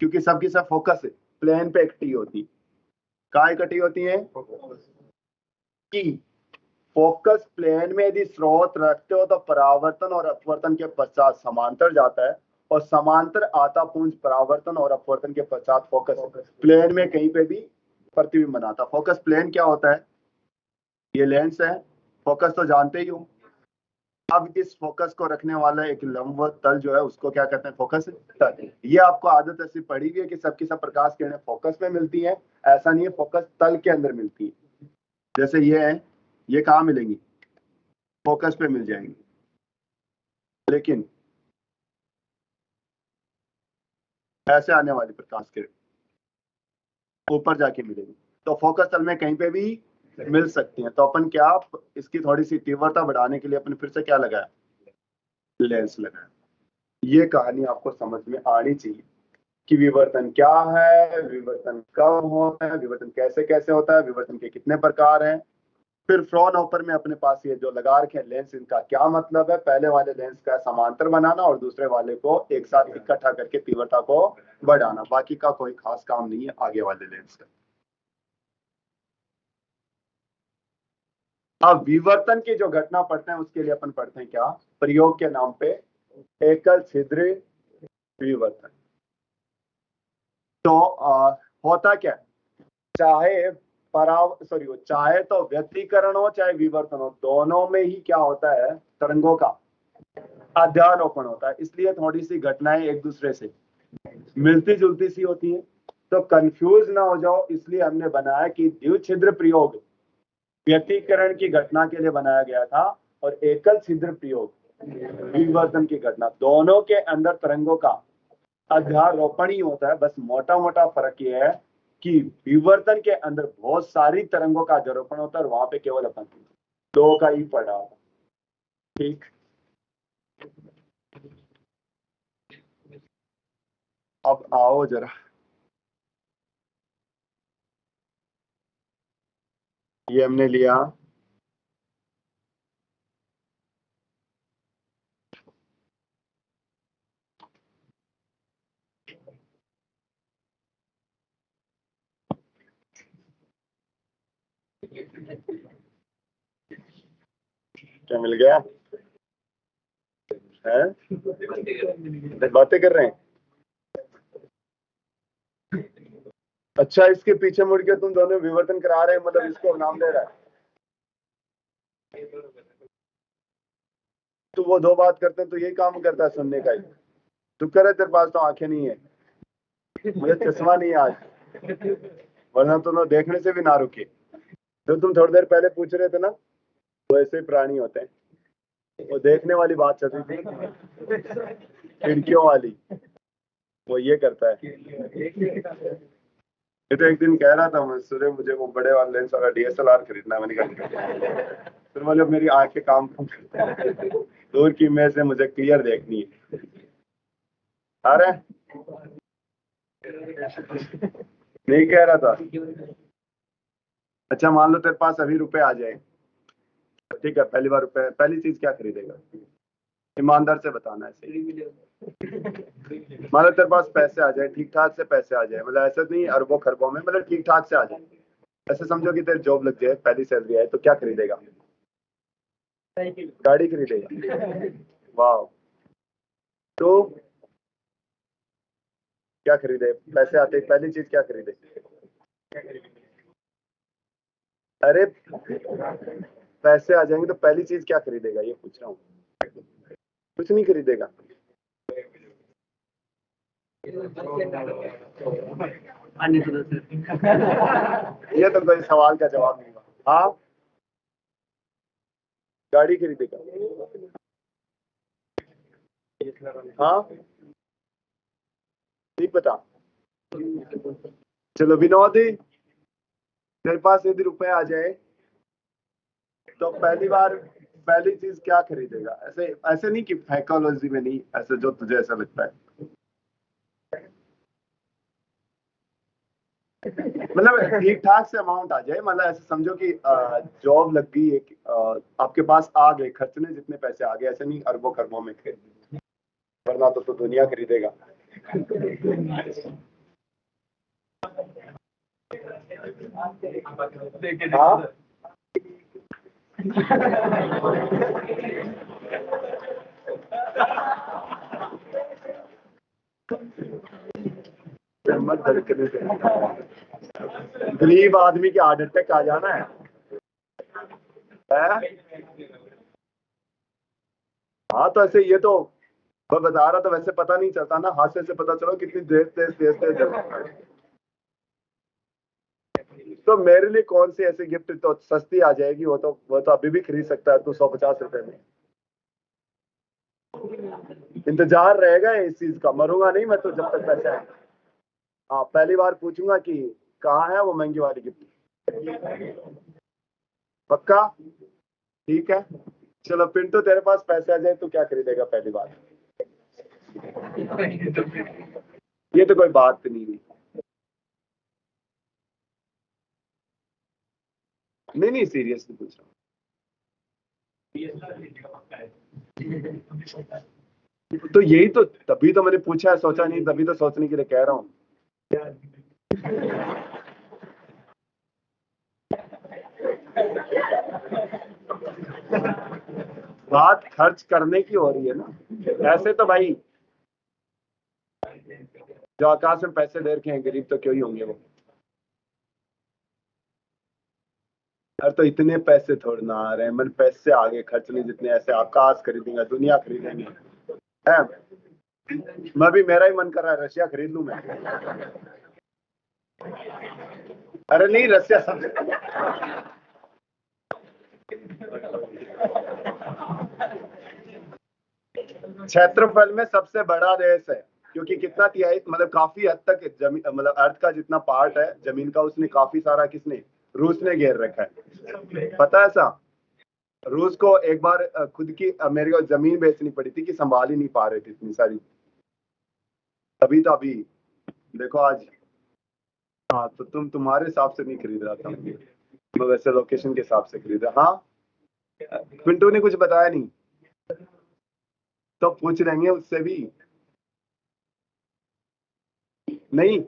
क्योंकि सबकी सब फोकस प्लेन पे इकट्ठी होती। कहाँ इकट्ठी होती है? कि फोकस प्लेन में यदि स्रोत रखते हो तो परावर्तन और अपवर्तन के पश्चात समांतर जाता है, और समांतर आता पुंज परावर्तन और अपवर्तन के पश्चात फोकस प्लेन में कहीं पे भी प्रतिबिंब बनाता। फोकस प्लेन क्या होता है? ये लेंस है, फोकस तो जानते ही हो। अब इस फोकस को रखने वाला एक लंबवत तल जो है उसको क्या कहते हैं? फोकस तल। ये आपको आदत ऐसी पड़ी हुई है कि सबकी सब प्रकाश किरणें फोकस में मिलती है, ऐसा नहीं है, फोकस तल के अंदर मिलती है। जैसे ये है, ये कहाँ मिलेंगी? फोकस पे मिल जाएंगी, लेकिन ऐसे आने वाली प्रकाश किरण ऊपर जाके मिलेगी, तो फोकस तल में कहीं पे भी मिल सकती हैं। तो अपन क्या, इसकी थोड़ी सी तीव्रता बढ़ाने के लिए अपन फिर से क्या लगाया? लेंस लगाया। ये कहानी आपको समझ में आनी चाहिए कि विवर्तन क्या है, विवर्तन कब होता है, विवर्तन कैसे कैसे होता है, विवर्तन के कितने प्रकार हैं। फिर फ्रॉनहोफर में अपने पास ये जो लगा रखे लेंस, इनका क्या मतलब है? पहले वाले लेंस का समांतर बनाना और दूसरे वाले को एक साथ इकट्ठा करके तीव्रता को बढ़ाना। बाकी का कोई खास काम नहीं है आगे वाले लेंस का। अब विवर्तन की जो घटना पढ़ते हैं उसके लिए अपन पढ़ते हैं क्या? प्रयोग के नाम पे एकल छिद्र विवर्तन। तो होता क्या, चाहे चाहे तो व्यतिकरण हो चाहे विवर्तन हो, दोनों में ही क्या होता है? तरंगों का अध्यारोपण होता है। इसलिए थोड़ी सी घटनाएं एक दूसरे से मिलती जुलती सी होती हैं, तो कंफ्यूज ना हो जाओ, इसलिए हमने बनाया कि द्विछिद्र प्रयोग व्यतिकरण की घटना के लिए बनाया गया था, और एकल छिद्र प्रयोग विवर्तन की घटना। दोनों के अंदर तरंगों का अध्यारोपण ही होता है, बस मोटा मोटा फर्क ये है कि विवर्तन के अंदर बहुत सारी तरंगों का अध्यारोपण होता है और वहां पे केवल अपन दो का ही पड़ा। ठीक, अब आओ जरा, ये हमने लिया क्या मिल गया है? बातें कर रहे हैं। अच्छा, इसके पीछे मुड़ के तुम दोनों विवर्तन करा रहे हैं, मतलब इसको नाम दे रहा है। तो वो दो बात करते हैं तो यही काम करता है सुनने का ही। तू करे तेरे पास तो आंखें नहीं है, मुझे चश्मा नहीं है आज, वरना तुम देखने से भी ना रुके। तो तुम थोड़ी देर पहले पूछ रहे थे ना, वो ऐसे प्राणी होते हैं। वो देखने वाली बात चल रही थी, खिड़कियों वाली, वो ये करता है। ये तो एक दिन कह रहा था मैं, सूर्य मुझे वो बड़े वाले लेंस वाला DSLR खरीदना है। मैंने कहा फिर बोले मेरी आंखें काम दूर की इमेज से मुझे क्लियर देखनी है। अरे नहीं कह रहा था। अच्छा मान लो तेरे पास अभी रुपए आ जाए, ठीक है, पहली बार रुपए, पहली चीज क्या खरीदेगा? ईमानदार से बताना है सही। मान लो तेरे पास पैसे आ जाए, ठीक ठाक से पैसे आ जाए, मतलब ऐसा नहीं अरबों खरबों में, मतलब ठीक ठाक से आ जाए। ऐसे समझो कि तेरी जॉब लग जाए, पहली सैलरी आए, तो क्या खरीदेगा? गाड़ी खरीदेगा। वाह। तो क्या खरीदे? पैसे आते ही पहली चीज क्या खरीदे? अरे पैसे आ जाएंगे तो पहली चीज क्या खरीदेगा, ये पूछ रहा हूँ। कुछ नहीं खरीदेगा। ये तो कोई सवाल का जवाब नहीं हुआ। हाँ, गाड़ी खरीदेगा। हाँ, नहीं पता। चलो विनोद, तेरे पास यदि रुपए आ जाए तो पहली चीज क्या खरीदेगा? ऐसे ऐसे नहीं कि साइकोलॉजी में नहीं, ऐसे जो तुझे ऐसा लगता है, मतलब ठीक ठाक से अमाउंट आ जाए, मतलब ऐसे समझो कि जॉब लग गई एक, आपके पास आ गए, खर्चने जितने पैसे आ गए, ऐसे नहीं अरबों खरबों में खरीद, वरना तो दुनिया खरीदेगा। हाँ, मत धड़कने से, गरीब आदमी की हार्ट अटैक आ जाना है। हाँ तो ऐसे, ये तो मैं बता रहा था, वैसे पता नहीं चलता ना, हादसे से पता चलो कितनी देर तेज तेज तेज चलता है। तो मेरे लिए कौन सी ऐसी गिफ्ट तो सस्ती आ जाएगी, वो तो अभी भी खरीद सकता है तू 150 रुपए में। इंतजार रहेगा इस चीज का, मरूंगा नहीं मैं तो जब तक पैसे आए। हाँ, पहली बार पूछूंगा कि कहाँ है वो महंगी वाली गिफ्ट। पक्का? ठीक है। चलो पिंटू, तेरे पास पैसे आ जाए तो क्या खरीदेगा पहली बार? ये तो कोई बात नहीं हुई। नहीं नहीं, सीरियसली पूछ रहा हूँ। तो यही तो, तभी तो मैंने पूछा है, सोचा नहीं, तभी तो सोचने के लिए कह रहा हूँ। बात खर्च करने की हो रही है ना, ऐसे तो भाई जो आकाश में पैसे दे रखे हैं गरीब तो क्यों ही होंगे वो। यार तो इतने पैसे थोड़ी ना आ रहे हैं, मैंने पैसे आगे खर्चने जितने, ऐसे आकाश खरीदेंगे, दुनिया खरीदेंगे है। मैं भी, मेरा ही मन कर रहा है रशिया खरीद लूं मैं। अरे नहीं, रशिया सब क्षेत्रफल में सबसे बड़ा देश है, क्योंकि कितना तिहाई मतलब काफी हद तक जमीन मतलब अर्थ का जितना पार्ट है जमीन का उसने काफी सारा किसने रूस ने घेर रखा है, पता है ऐसा। रूस को एक बार खुद की अमेरिका जमीन बेचनी पड़ी थी कि संभाल ही नहीं पा रहे थे इतनी सारी, तभी तो अभी देखो आज। हाँ तो तुम्हारे हिसाब से नहीं खरीद रहा था मैं वैसे लोकेशन के हिसाब से खरीदा। हाँ पिंटू ने कुछ बताया नहीं तो पूछ लेंगे उससे भी। नहीं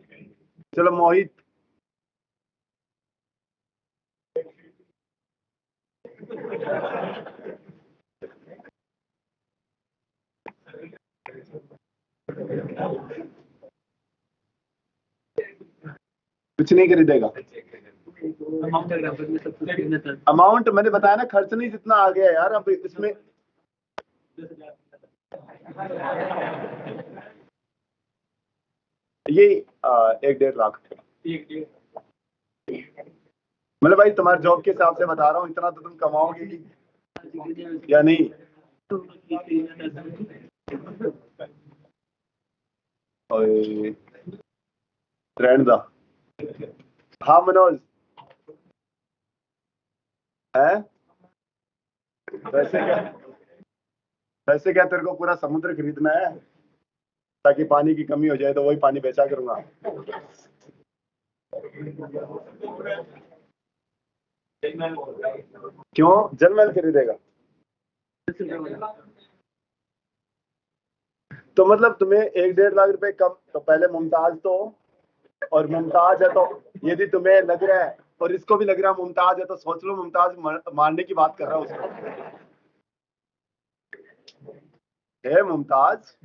चलो मोहित। कुछ नहीं खरीदेगा। अमाउंट मैंने बताया ना, खर्च नहीं जितना आ गया यार अब इसमें। ये 1-1.5 लाख मतलब भाई तुम्हारे जॉब के हिसाब से बता रहा हूँ, इतना तो तुम कमाओगे या नहीं। रहने दो। हाँ मनोज है। वैसे क्या तेरे को पूरा समुद्र खरीदना है ताकि पानी की कमी हो जाए तो वही पानी बेचा करूंगा। क्यों जल महल खरीदेगा? तो मतलब तुम्हें 1-1.5 लाख रुपए कम, तो पहले मुमताज तो, और मुमताज है तो यदि तुम्हें लग रहा है और इसको भी लग रहा है मुमताज है तो सोच लो मुमताज मारने की बात कर रहा है उसको। है मुमताज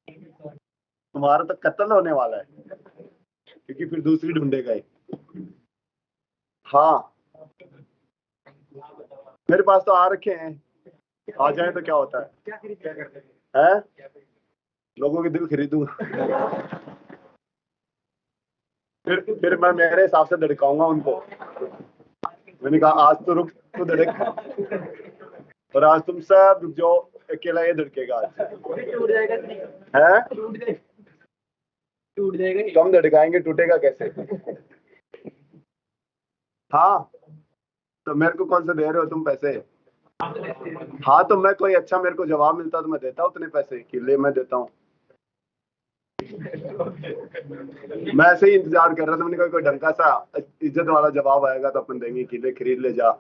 तुम्हारा तो कत्ल होने वाला है क्योंकि फिर दूसरी ढूंढेगा ही। हाँ मेरे पास तो आ रखे हैं, आ जाए तो क्या होता है? लोगों के दिल खरीदूंगा फिर मैं मेरे हिसाब से धड़काऊंगा उनको। मैंने कहा आज तो रुक तो धड़क, और आज तुम सब रुक जाओ, अकेला ये धड़केगा आज। है टूट जाएगा, कम धड़काएंगे टूटेगा कैसे? हाँ तो मेरे को कौन से दे रहे हो तुम पैसे? हाँ तो मैं कोई अच्छा मेरे को जवाब मिलता तो मैं देता उतने पैसे कि ले मैं देता हूँ। मैं ऐसे ही इंतजार कर रहा था, मैंने कहा कोई ढंग का सा इज्जत वाला जवाब आएगा तो अपन देंगे कि ले खरीद ले जा,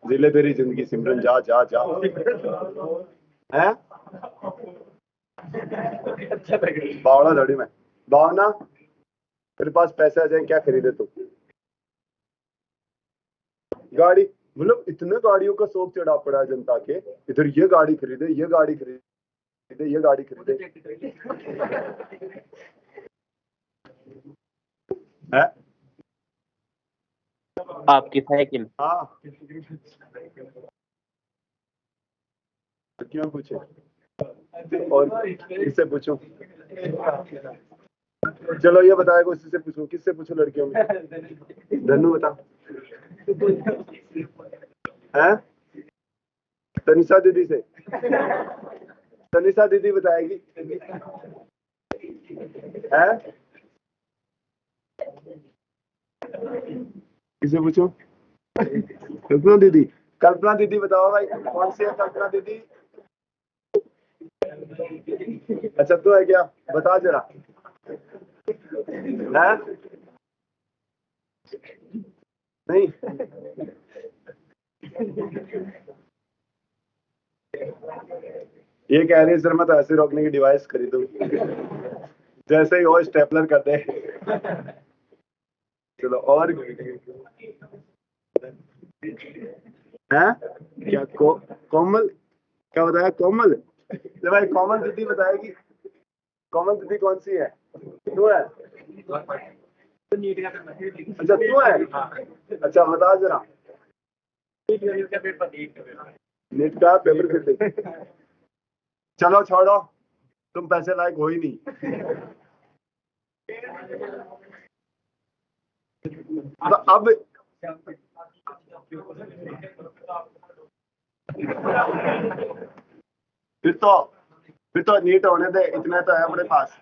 जिले तेरी जिंदगी सिमरन जा जा जा। है बावड़ा धड़ी में भावना, तेरे पास पैसे आ जाए क्या खरीदे तू? गाड़ी मतलब इतने गाड़ियों का शौक चढ़ा पड़ा है जनता के, इधर ये गाड़ी खरीदे ये गाड़ी खरीदे ये गाड़ी खरीदे है। आपकी साइकिल। हाँ क्यों पूछे और किससे पूछूं? चलो ये बताएगा उसी से पूछूं, किससे पूछूं लड़कियों में? धनु बता। हैं तनिषा दीदी से, तनिषा दीदी बताएगी। है किसे पूछूं? कल्पना दीदी, कल्पना दीदी बताओ भाई कौन सी है कल्पना दीदी? अच्छा तू है क्या, बता जरा। है नहीं ये कह रही है सर मैं तो ऐसे रोकने की डिवाइस खरीदूं जैसे ही वो स्टेपलर कर दे। चलो और हैं क्या कोमल क्या बताया? कोमल तो भाई कोमल दीदी बताएगी। कोमल दीदी कौन सी है? तू है? अच्छा तू है, अच्छा बता जरा। नीट का पेपर फिर चलो छोड़ो, तुम पैसे लायक हो ही नहीं। तो अब फिर तो फिर तो नीट होने दे, इतने तो है अपने पास।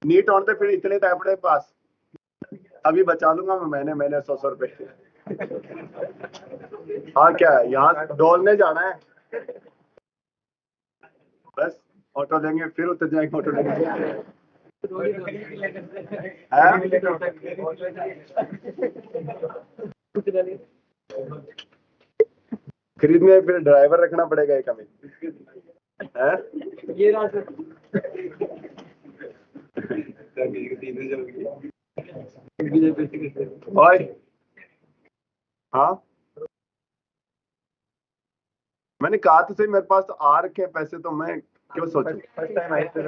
नीट होने दे, फिर इतने तो है अपने पास। अभी बचा लूंगा मैं महीने 100 रुपए। हाँ क्या है, यहाँ डोलने जाना है बस। ऑटो लेंगे फिर उतर जाएंगे, ऑटो लेंगे। खरीदने फिर ड्राइवर रखना पड़ेगा एक हमें, है? ये ओए हाँ, मैंने कहा तो सही, मेरे पास तो आ रखे हैं पैसे, तो मैं क्यों सोचूं? फर्स्ट टाइम आए थे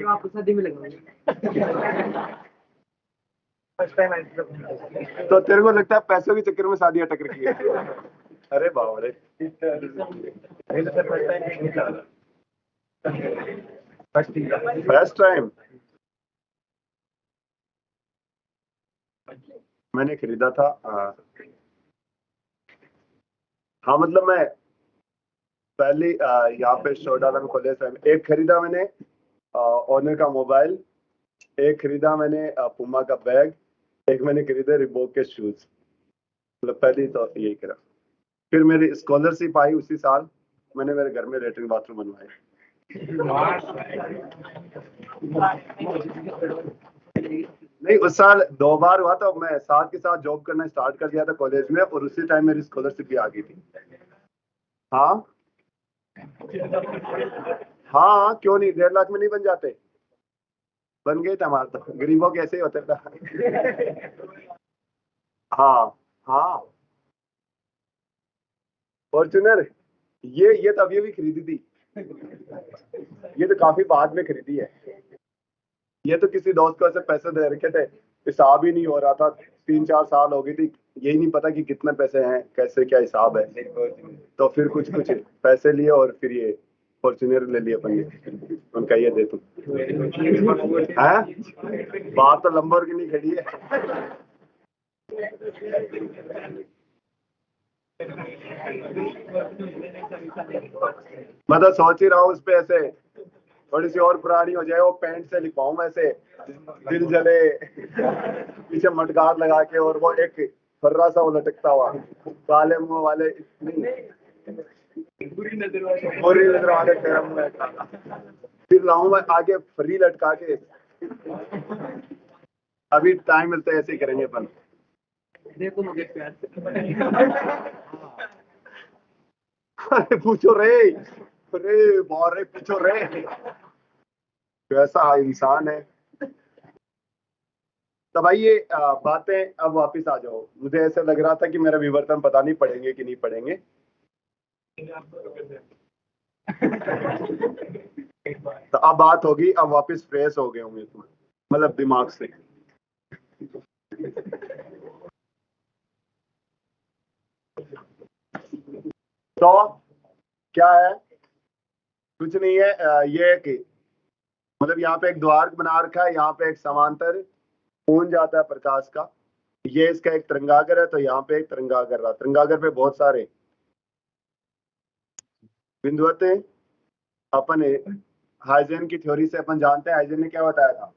आपको शादी में लगा। फर्स्ट टाइम आए थे तो तेरे को लगता है पैसों के चक्कर में शादी अटक रखी है? अरे बाप रे, फर्स्ट टाइम मैंने खरीदा था। हाँ मतलब मैं पहली यहाँ पे शोडाला में कॉलेज में एक खरीदा मैंने, ओनर का मोबाइल। एक खरीदा मैंने पुमा का बैग। एक मैंने खरीदे रिबॉक के शूज। मतलब पहली तो यही करा। फिर मेरी स्कॉलरशिप आई उसी साल, मैंने मेरे घर में लेटरिन बाथरूम बनवाए। नहीं, उस साल 2 बार हुआ था। मैं साथ के साथ जॉब करना स्टार्ट कर दिया था कॉलेज में, और उसी टाइम मेरी स्कॉलरशिप भी आ गई थी। हाँ हाँ, क्यों नहीं, 1.5 लाख में नहीं बन जाते? बन गए थे हमारे तो, गरीबों के ऐसे ही होते था। हाँ हाँ, फॉर्च्यूनर ये तो अभी खरीदी थी। ये तो काफी बाद में खरीदी है। ये तो किसी दोस्त को ऐसे पैसे दे रखे थे, हिसाब ही नहीं हो रहा था। 3-4 साल हो गई थी, यही नहीं पता कि कितने पैसे हैं, कैसे क्या हिसाब है। तो फिर कुछ कुछ पैसे लिए और फिर ये फॉर्च्यूनर ले लिए अपन ने। उनका ये दे तू है, बाहर तो लंबोर्गिनी खड़ी है। मैं तो सोच ही रहा हूँ उस पे ऐसे थोड़ी सी और पुरानी हो जाए, वो पेंट से लिखवाऊं ऐसे, दिल जले, पीछे मटगार लगा के, और वो एक फर्रा सा वो लटकता हुआ, काले मुंह वाले, बुरी नजर वाले कर्म में, फिर लाऊं मैं आगे फ्री लटका के। अभी टाइम मिलता है, ऐसे ही करेंगे अपन। देखो मुझे प्यार से। अरे पूछो रे, अरे बाहर रे, पूछो रे, कैसा इंसान है। तो भाई ये बातें अब वापस आ जाओ। मुझे ऐसा लग रहा था कि मेरा विवर्तन पता नहीं पढ़ेंगे कि नहीं पढ़ेंगे। तो अब बात होगी, अब वापस फ्रेश हो गए होंगे तुम, मतलब दिमाग से। तो क्या है, कुछ नहीं है। ये है कि मतलब यहाँ पे एक द्वार बना रखा है, यहाँ पे एक समांतर पूंज जाता है प्रकाश का। ये इसका एक तरंगागर है, तो यहाँ पे एक तरंगागर रहा, तरंगागर पे बहुत सारे बिंदु होते हैं। अपन हाइजेन की थ्योरी से अपन जानते हैं, हाइजेन ने क्या बताया था,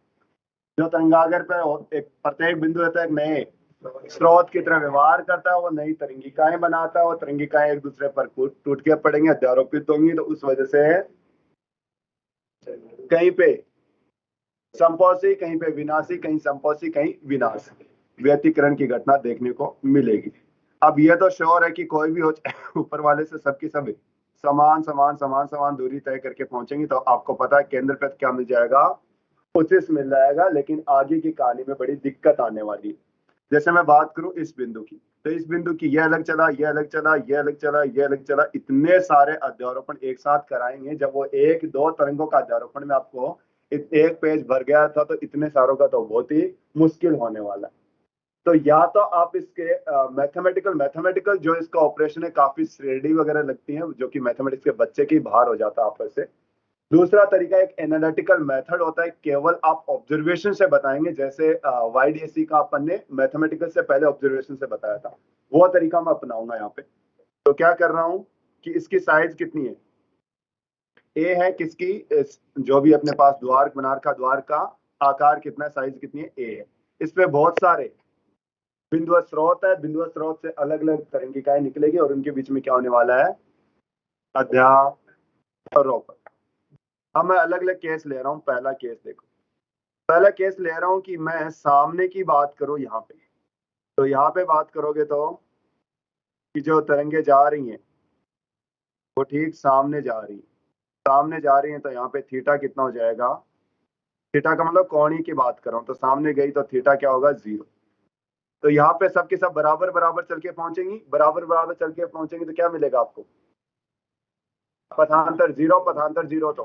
जो तरंगागर पे एक प्रत्येक बिंदु रहता है, एक नए स्रोत की तरह व्यवहार करता है, वो नई तरंगिकाएं बनाता है। वो तरंगिकाएं एक दूसरे पर टूट के पड़ेंगे, अध्यारोपित होंगी, तो उस वजह से कहीं पे संपोषी, कहीं पे विनाशी, कहीं संपोषी, कहीं विनाश, व्यतिकरण की घटना देखने को मिलेगी। अब यह तो श्योर है कि कोई भी हो ऊपर वाले से सबकी सब समान समान समान समान दूरी तय करके पहुंचेंगे, तो आपको पता है केंद्र पे क्या मिल जाएगा, उचित मिल जाएगा। लेकिन आगे की कहानी में बड़ी दिक्कत आने वाली है। जैसे मैं बात करूं इस बिंदु की, तो इस बिंदु की यह अलग चला, यह अलग चला, यह अलग चला, यह अलग चला, इतने सारे अध्यारोपण एक साथ कराएंगे। जब वो 1-2 तरंगों का अध्यारोपण में आपको एक पेज भर गया था, तो इतने सारों का तो बहुत ही मुश्किल होने वाला है। तो या तो आप इसके मैथमेटिकल जो इसका ऑपरेशन है, काफी श्रेणी वगैरह लगती है, जो कि मैथमेटिक्स के बच्चे की बाहर हो जाता है आपस से। दूसरा तरीका एक एनालिटिकल मेथड होता है, केवल आप ऑब्जर्वेशन से बताएंगे, जैसे YDSC का अपन ने मैथमेटिकल से पहले ऑब्जर्वेशन से बताया था, वो तरीका मैं अपनाऊंगा यहाँ पे। तो क्या कर रहा हूँ कि इसकी साइज कितनी है, ए है किसकी, जो भी अपने पास द्वार बना रखा, द्वार का आकार कितना है, साइज कितनी है, ए है। इस पे बहुत सारे बिंदु स्रोत है, बिंदु स्रोत से अलग अलग तरंगिकाएं निकलेगी और उनके बीच में क्या होने वाला है, अध्यारोपण। अब मैं अलग अलग केस ले रहा हूँ। पहला केस देखो, पहला केस ले रहा हूँ कि मैं सामने की बात करूँ यहाँ पे, तो यहाँ पे बात करोगे तो कि जो तरंगे जा रही हैं वो ठीक सामने जा रही है, सामने जा रही है, तो यहाँ पे थीटा कितना हो जाएगा, थीटा का मतलब कोणीय की बात कर रहा हूँ, तो सामने गई तो थीटा क्या होगा, 0। तो यहाँ पे सबके सब बराबर बराबर चल के पहुंचेंगी, बराबर बराबर चल के पहुंचेंगी, तो क्या मिलेगा आपको, पथांतर 0, पथांतर 0 तो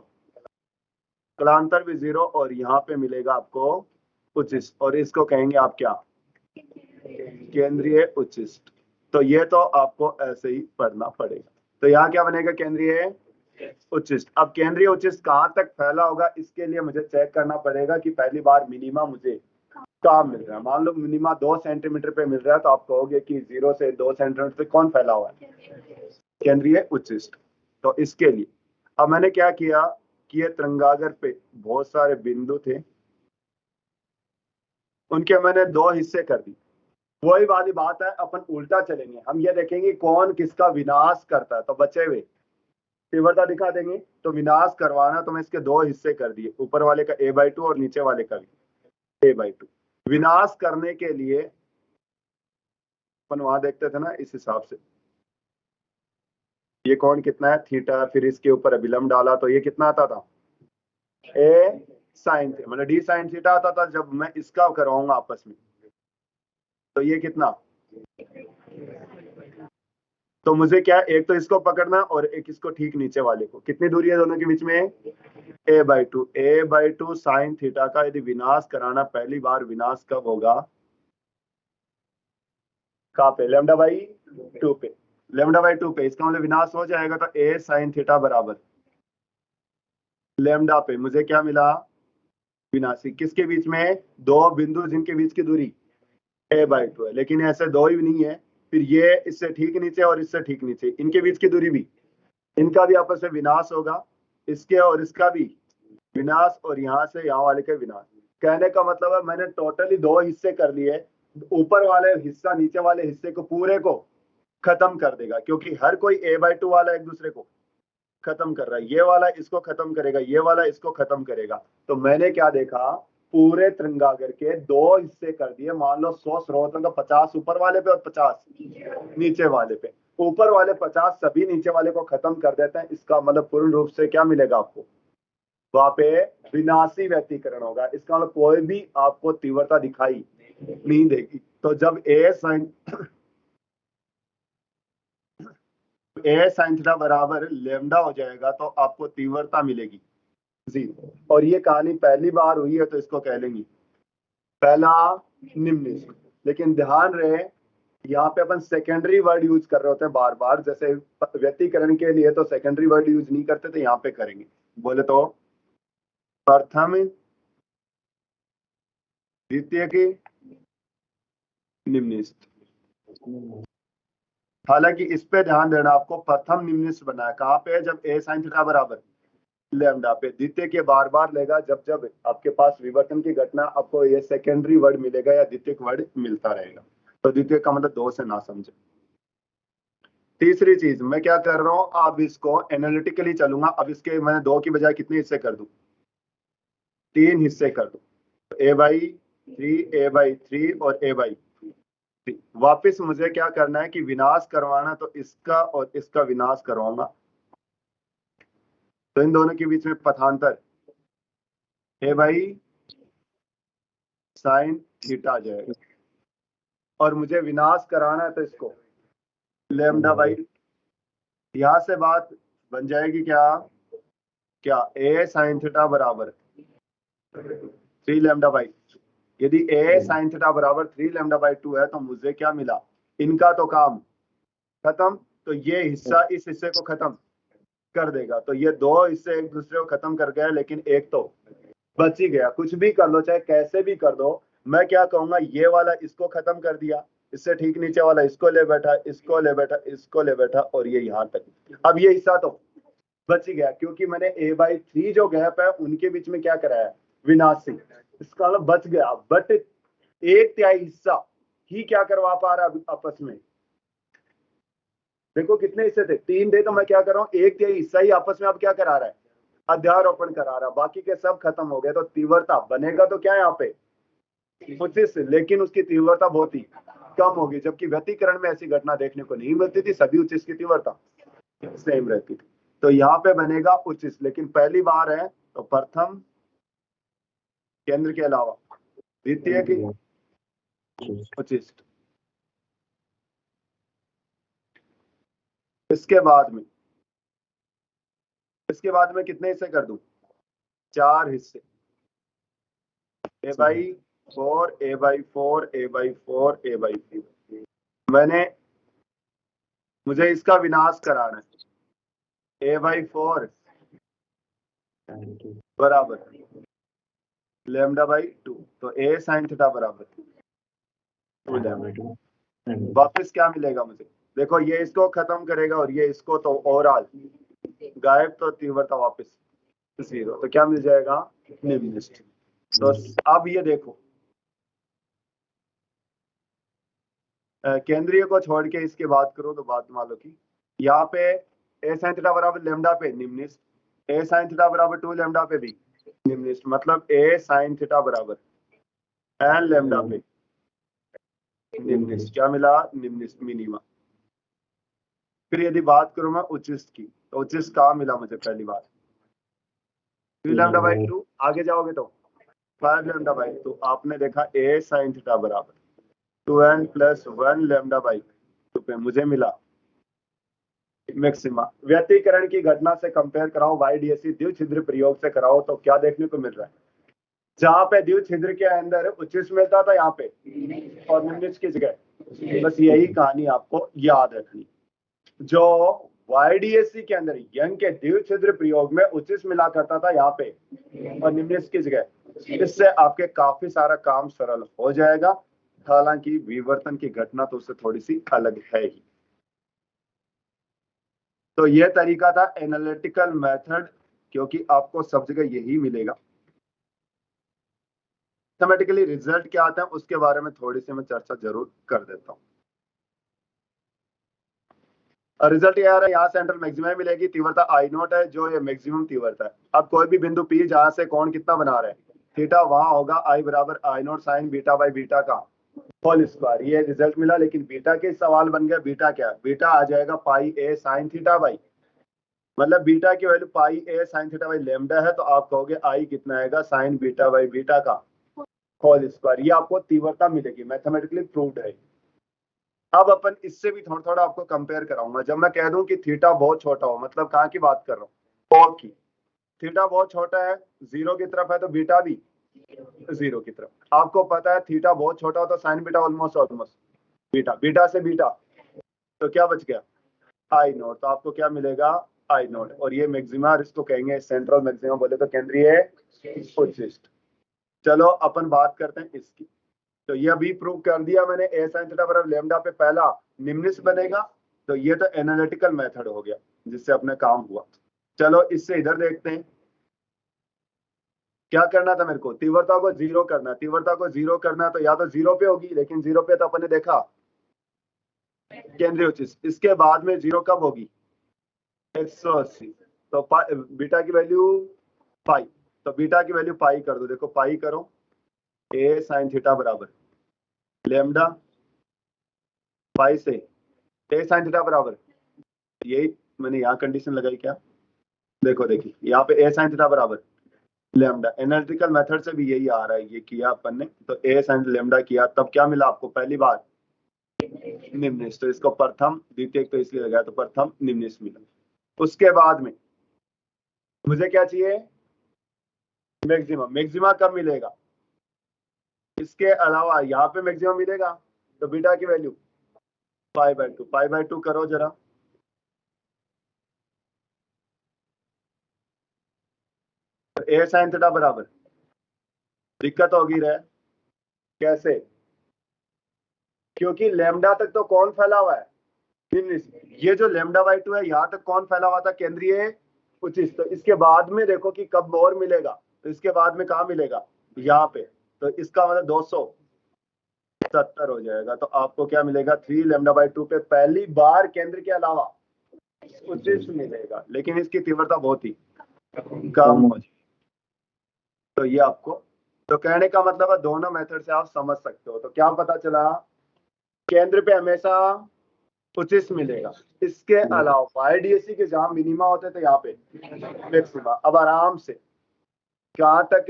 कलांतर भी 0, और यहाँ पे मिलेगा आपको उच्चिष्ट, और इसको कहेंगे आप क्या, केंद्रीय उच्चिष्ट। तो ये तो आपको ऐसे ही पढ़ना पड़ेगा। तो यहाँ क्या बनेगा, केंद्रीय उच्चिष्ट। अब केंद्रीय उच्चिष्ट कहाँ तक फैला होगा, इसके लिए मुझे चेक करना पड़ेगा कि पहली बार मिनिमा मुझे कहाँ मिल रहा है। मान लो मिनिमा 2 सेंटीमीटर पे मिल रहा है, तो आप कहोगे कि 0 से 2 सेंटीमीटर तक कौन फैला हुआ है, केंद्रीय उच्चिष्ट। तो इसके लिए अब मैंने क्या किया कि ये तरंगागर पे बहुत सारे बिंदु थे, उनके मैंने 2 हिस्से कर दी। वही वाली बात है, अपन उल्टा चलेंगे, हम ये देखेंगे कौन किसका विनाश करता है। तो बचे हुए तीव्रता दिखा देंगे, तो विनाश करवाना, तो मैं इसके 2 हिस्से कर दिए, ऊपर वाले का a/2 और नीचे वाले का भी a/2। विनाश करने के लिए अपन वहां देखते थे ना, इस हिसाब से ये कौन कितना है, थीटा, फिर इसके ऊपर अभिलंब डाला, तो ये कितना आता था, a sin थीटा, मतलब d sin थीटा आता था। जब मैं इसका करवाऊंगा आपस में, तो ये कितना, तो मुझे क्या, एक तो इसको पकड़ना और एक इसको ठीक नीचे वाले को, कितनी दूरी है दोनों के बीच में, a/2 साइन थीटा का यदि विनाश कराना, पहली बार विनाश कब होगा, कहाँ पे, λ/2 पे, λ/2 पे, इसका मतलब विनाश हो जाएगा। तो a साइन थीटा बराबर लैम्डा पे मुझे क्या मिला, विनाशी, किसके बीच में, 2 बिंदु जिनके बीच की दूरी a/2 है, लेकिन ऐसे 2 ही नहीं है, फिर ये इससे ठीक नीचे और इससे ठीक नीचे, इनके बीच की दूरी भी, इनका भी आपस में विनाश होगा, इसके और इसका भी विनाश, और यहाँ से यहाँ वाले का विनाश। कहने का मतलब है मैंने टोटली 2 हिस्से कर लिए, ऊपर वाले हिस्सा नीचे वाले हिस्से को पूरे को खत्म कर देगा, क्योंकि हर कोई a/2 वाला एक दूसरे को खत्म कर रहा है, ये वाला इसको खत्म करेगा, ये वाला इसको खत्म करेगा। तो मैंने क्या देखा, पूरे तरंगागर के 2 हिस्से कर दिए। मान लो 100 स्रोतों का 50 ऊपर वाले पे और 50 नीचे वाले पे, ऊपर वाले 50 सभी नीचे वाले को खत्म कर देते हैं। इसका मतलब पूर्ण रूप से क्या मिलेगा आपको, वहां पे विनाशी व्यतिकरण होगा। इसका मतलब कोई भी आपको तीव्रता दिखाई नहीं देगी। तो जब a sin थीटा बराबर लैम्डा हो जाएगा, तो आपको तीव्रता मिलेगी 0। और ये कहानी पहली बार हुई है, तो इसको कह लेंगे पहला निम्न। लेकिन ध्यान रहे, यहाँ पे अपन सेकेंडरी वर्ड यूज कर रहे होते हैं बार बार, जैसे व्यतिकरण के लिए तो सेकेंडरी वर्ड यूज नहीं करते थे, यहाँ पे करेंगे। बोले तो प्रथम द्वितीय की निम्निस्ट। हालांकि इस पे ध्यान देना, आपको प्रथम निम्निस्ट बनाया कहाँ पे है, जब a sin थीटा बराबर लैम्डा पे। द्वितीय के बार बार लेगा जब जब आपके पास विवर्तन की घटना, आपको ये सेकेंडरी वर्ड मिलेगा या द्वितीय वर्ड मिलता रहेगा। तो द्वितीय का मतलब 2 से ना समझे। तीसरी चीज मैं क्या कर रहा हूं, अब इसको एनालिटिकली चलूंगा। अब इसके मैंने 2 की बजाय कितने हिस्से कर दूं, 3 हिस्से कर दूं, a/3, a/3 और a/3। वापिस मुझे क्या करना है कि विनाश करवाना, तो इसका और इसका विनाश करवाऊंगा, तो इन दोनों के बीच में पथांतर a/sin थीटा आ जाएगा। और मुझे विनाश कराना है, तो इसको λ/, यहां से बात बन जाएगी क्या a sin थीटा बराबर 3 λ/। यदि a sin थीटा बराबर 3 λ/2 है, तो मुझे क्या मिला, इनका तो काम खत्म, तो ये हिस्सा इस हिस्से को खत्म कर देगा। तो ये 2 हिस्से एक दूसरे को खत्म कर गए, लेकिन एक तो बच ही गया। कुछ भी कर लो, चाहे कैसे भी कर दो, मैं क्या कहूंगा, ये वाला इसको खत्म कर दिया, इससे ठीक नीचे वाला इसको ले बैठा, इसको ले बैठा, इसको ले बैठा, और ये यहाँ तक। अब ये हिस्सा तो बच गया, क्योंकि मैंने a/3 जो गैप है उनके बीच में क्या कराया, विनाशी, इसका मतलब बच गया। बट 1/3 हिस्सा ही क्या करवा पा रहा आपस में, देखो कितने हिस्से थे, 3 थे, तो मैं क्या कर रहा हूँ 1/3 हिस्सा ही आपस में अब क्या करा रहा है, अध्यारोपण करा रहा, बाकी के सब खत्म हो गए। तो तीव्रता बनेगा तो क्या यहाँ पे 25, लेकिन उसकी तीव्रता बहुत ही कम होगी, जबकि व्यतिकरण में ऐसी घटना देखने को नहीं मिलती थी, सभी उच्च की तीव्रता सेम रहती थी। तो यहाँ पे बनेगा उच्च, लेकिन पहली बार है तो प्रथम केंद्र के अलावा द्वितीय की उच्चिष्ट। इसके बाद में कितने हिस्से कर दूं, 4 हिस्से, a/4 a/4 a/4 a/4। मुझे इसका विनाश कराना है, a/4 बराबर λ/2, तो a sin थीटा बराबर 2 λ। वापस क्या मिलेगा मुझे, देखो ये इसको खत्म करेगा और ये इसको, तो ओवरऑल गायब, तो तीव्रता वापस 0, तो क्या मिल जाएगा निम्नलिखित। तो अब ये देखो केंद्रीय को छोड़ के इसके बात करो तो बात मान लो कि यहाँ पे a sin थीटा बराबर लैम्डा पे निम्नलिखित, a sin थीटा बराबर 2 लैम्डा पे भी निम्नलिखित, मतलब a sin थीटा बराबर n लैम्डा पे निम्नलिखित, क्या मिला निम्नलिखित मिनिमा। फिर यदि बात करूं मैं उच्चिष्ट की, तो उच्चिष्ट कहाँ मिला मुझे, पहली बात 3 λ/2, आगे जाओगे तो 5 λ/2, आपने देखा a sin थीटा बराबर 2n + 1 λ/2 पे मुझे मिला मैक्सिमा। व्यतिकरण की घटना से कंपेयर कराओ, YDSC द्विछिद्र प्रयोग से कराओ, तो क्या देखने को मिल रहा है, जहां पे द्विछिद्र के अंदर उच्चिष्ट मिलता था यहाँ पे और निम्नलिखित की जगह, बस यही कहानी आपको याद रखनी। जो YDSC के अंदर यंग के द्विछिद्र प्रयोग में उच्चिष्ट मिला करता था यहाँ पे और निम्नलिखित की जगह, इससे आपके काफी सारा काम सरल हो जाएगा। हालांकि विवर्तन की घटना तो उससे थोड़ी सी अलग है ही। तो यह तरीका था एनालिटिकल मेथड, क्योंकि आपको सब जगह यही मिलेगा। मैथमेटिकली रिजल्ट क्या आता है उसके बारे में थोड़ी सी मैं चर्चा जरूर कर देता हूँ। रिजल्ट ये आ रहा है, यहाँ सेंट्रल मैक्सिमम मिलेगी, तीव्रता I0 है, जो ये मैक्सिमम तीव्रता है। अब कोई भी बिंदु P जहां से कोण कितना बना रहे हैं थीटा, वहां होगा I बराबर I0 sin β/β का होल स्क्वायर। ये रिजल्ट मिला, लेकिन बीटा के सवाल बन गया, बीटा क्या है, बीटा आ जाएगा पाई a sin थीटा बाई, मतलब बीटा की value pi a sin theta by lambda है, तो आप कहोगे I कितना आएगा sin β/β का होल स्क्वायर। ये आपको तीव्रता मिलेगी, मैथमेटिकली प्रूव्ड है। अब अपन इससे भी थोड़ा थोड़ा आपको कंपेयर कराऊंगा। जब मैं कह दूं कि थीटा बहुत छोटा हो, मतलब कहाँ की बात कर रहा हूँ, ओ की, थीटा बहुत छोटा है, 0 की तरफ है, तो बीटा भी 0 की तरफ। आपको पता है थीटा बहुत छोटा हो तो sign beta almost beta, beta से बीटा, तो क्या बच गया I0, तो आपको क्या मिलेगा I0। और ये मैक्सिमा, इसको कहेंगे सेंट्रल मैक्सिमा, बोले तो केंद्रीय उच्चिष्ट। चलो अपन बात करते हैं इसकी। तो ये अभी प्रूव कर दिया मैंने, a sin थीटा बराबर लैम्डा पे पहला निम्नलिखित बनेगा, तो ये तो एनालिटिकल मेथड हो गया जिससे अपने काम हुआ। चलो इससे इधर देखते हैं क्या करना था मेरे को, तीव्रता को 0 करना है। तीव्रता को 0 करना है तो या तो 0 पे होगी, लेकिन 0 पे तो अपन ने देखा केंद्रीय उच्चिष्ट। इसके बाद में 0 कब होगी 180, तो बीटा की वैल्यू पाई, तो बीटा की वैल्यू पाई कर दो। देखो पाई करो, a sin थीटा बराबर लैम्डा पाई से a sin थीटा बराबर, यही मैंने यहाँ कंडीशन लगाई क्या, देखो देखिए यहाँ पे a sin थीटा बराबर लैम्डा, एनालिटिकल मेथड से भी यही आ रहा है, ये किया अपन ने, तो a sin लैम्डा किया, तब क्या मिला आपको, पहली बार निम्नलिखित, तो इसको प्रथम द्वितीय तो इसलिए लगाया, तो प्रथम निम्नलिखित मिला। उसके बाद में मुझे क्या चाहिए मैक्सिमम। मैक्सिमा कब मिलेगा, इसके अलावा यहाँ पे मैक्सिमम मिलेगा, तो बीटा की वैल्यू π/2, π/2 करो जरा, तो a sin थीटा बराबर, दिक्कत होगी रहे कैसे, क्योंकि लैम्डा तक तो कौन फैला हुआ है निम्नलिखित, ये जो λ/2 है यहाँ तक कौन फैला हुआ था केंद्रीय उचित। तो इसके बाद में देखो कि कब और मिलेगा, तो इसके बाद में कहाँ मिलेगा, यहाँ पे। तो इसका मतलब 270 हो जाएगा। तो आपको क्या मिलेगा, 3 λ/2 पे पहली बार केंद्र के अलावा उचित मिलेगा, लेकिन इसकी तीव्रता बहुत ही कम हो जाएगी। तो ये आपको, तो कहने का मतलब है दोनों मेथड से आप समझ सकते हो। तो क्या पता चला, केंद्र पे हमेशा उचित मिलेगा। इसके अलावा IDSC के जहां मिनिमा होते थे यहाँ पे मैक्सिमा। अब आराम से कहाँ तक,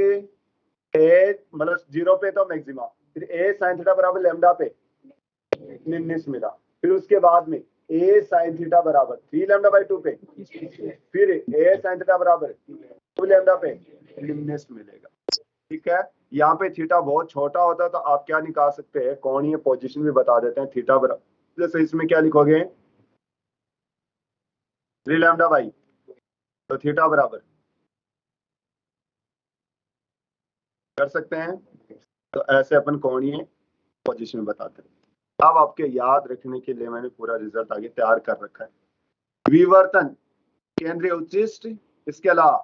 ए मतलब 0 पे तो मैक्सिमा, फिर A sin थीटा बराबर लैम्डा पे निम्निस मिला, फिर उसके बाद में A sin थीटा बराबर 3 λ/2 पे, फिर A sin थीटा बराबर 2 लैम्डा पे निम्निस मिलेगा। ठीक है, यहाँ पे थीटा बहुत छोटा होता है तो आप क्या निकाल सकते हैं, कोणीय पोजीशन भी बता देते हैं। थीटा बराबर, जैसे इसमें क्या लिखोगे, 3 λ/, तो थीटा बराबर कर सकते हैं। तो ऐसे अपन कोणीय पोजीशन बताते हैं। अब आपके याद रखने के लिए मैंने पूरा रिजल्ट आगे तैयार कर रखा है। विवर्तन, केंद्रीय उच्चिष्ट, इसके अलावा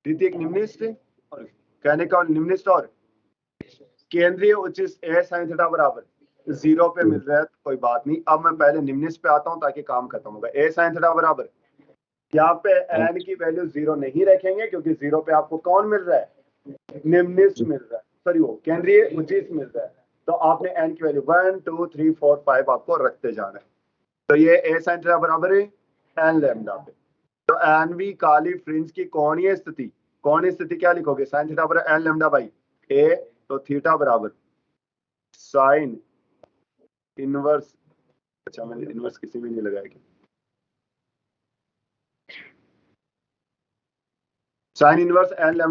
द्वितीयक निम्निष्ठ, और कहने का निम्निष्ठ और केंद्रीय उच्चिष्ट A sin थीटा बराबर 0 पे मिल रहा है तो कोई बात नहीं। अब मैं पहले निम्निष्ठ पे आता हूं ताकि काम खत्म होगा। A sin थीटा बराबर, यहाँ पे n की वैल्यू 0 नहीं रखेंगे क्योंकि 0 पे आपको कौन मिल रहा है, निम्निष्ठ मिल रहा है, सॉरी वो केंद्रीय उच्चिष्ट मिल रहा है। तो आपने n की वैल्यू 1 2 3 4 5 आपको रखते जाना है। तो ये A sin थीटा बराबर है n लैम्डा पे। तो एनवी काली फ्रिंज की कोणीय स्थिति, कोणीय स्थिति क्या लिखोगे, sin थीटा बराबर n λ/a। तो थीटा बराबर साइन इनवर्स, अच्छा मैंने इनवर्स किसी में नहीं लगाया क्या, साइन इनवर्स n λ/a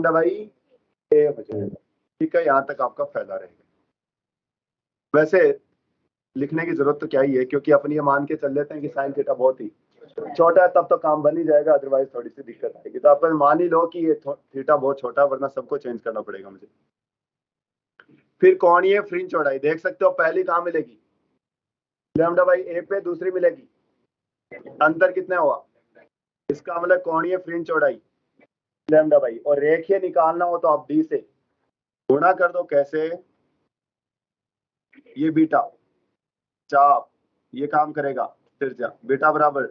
हो जाएगा। ठीक है, यहाँ तक आपका फायदा रहेगा। वैसे लिखने की जरूरत तो क्या ही है, क्योंकि अपन ये मान के चल लेते हैं कि साइन थीटा बहुत ही छोटा है, तब तो काम बन ही जाएगा, अदरवाइज थोड़ी सी दिक्कत आएगी। तो अपन मान ही लो कि ये थीटा बहुत छोटा है, वरना सबको चेंज करना पड़ेगा मुझे। फिर कोणीय फ्रिंज चौड़ाई देख सकते हो, पहली कहाँ मिलेगी, λ/a पे, दूसरी मिलेगी, अंतर कितना हुआ, इसका मतलब कोणीय फ्रिंज चौड़ाई λ/, और रेखीय निकालना हो तो आप d से गुणा कर दो। कैसे, ये बीटा चाप, ये काम करेगा त्रिज्या, बीटा बराबर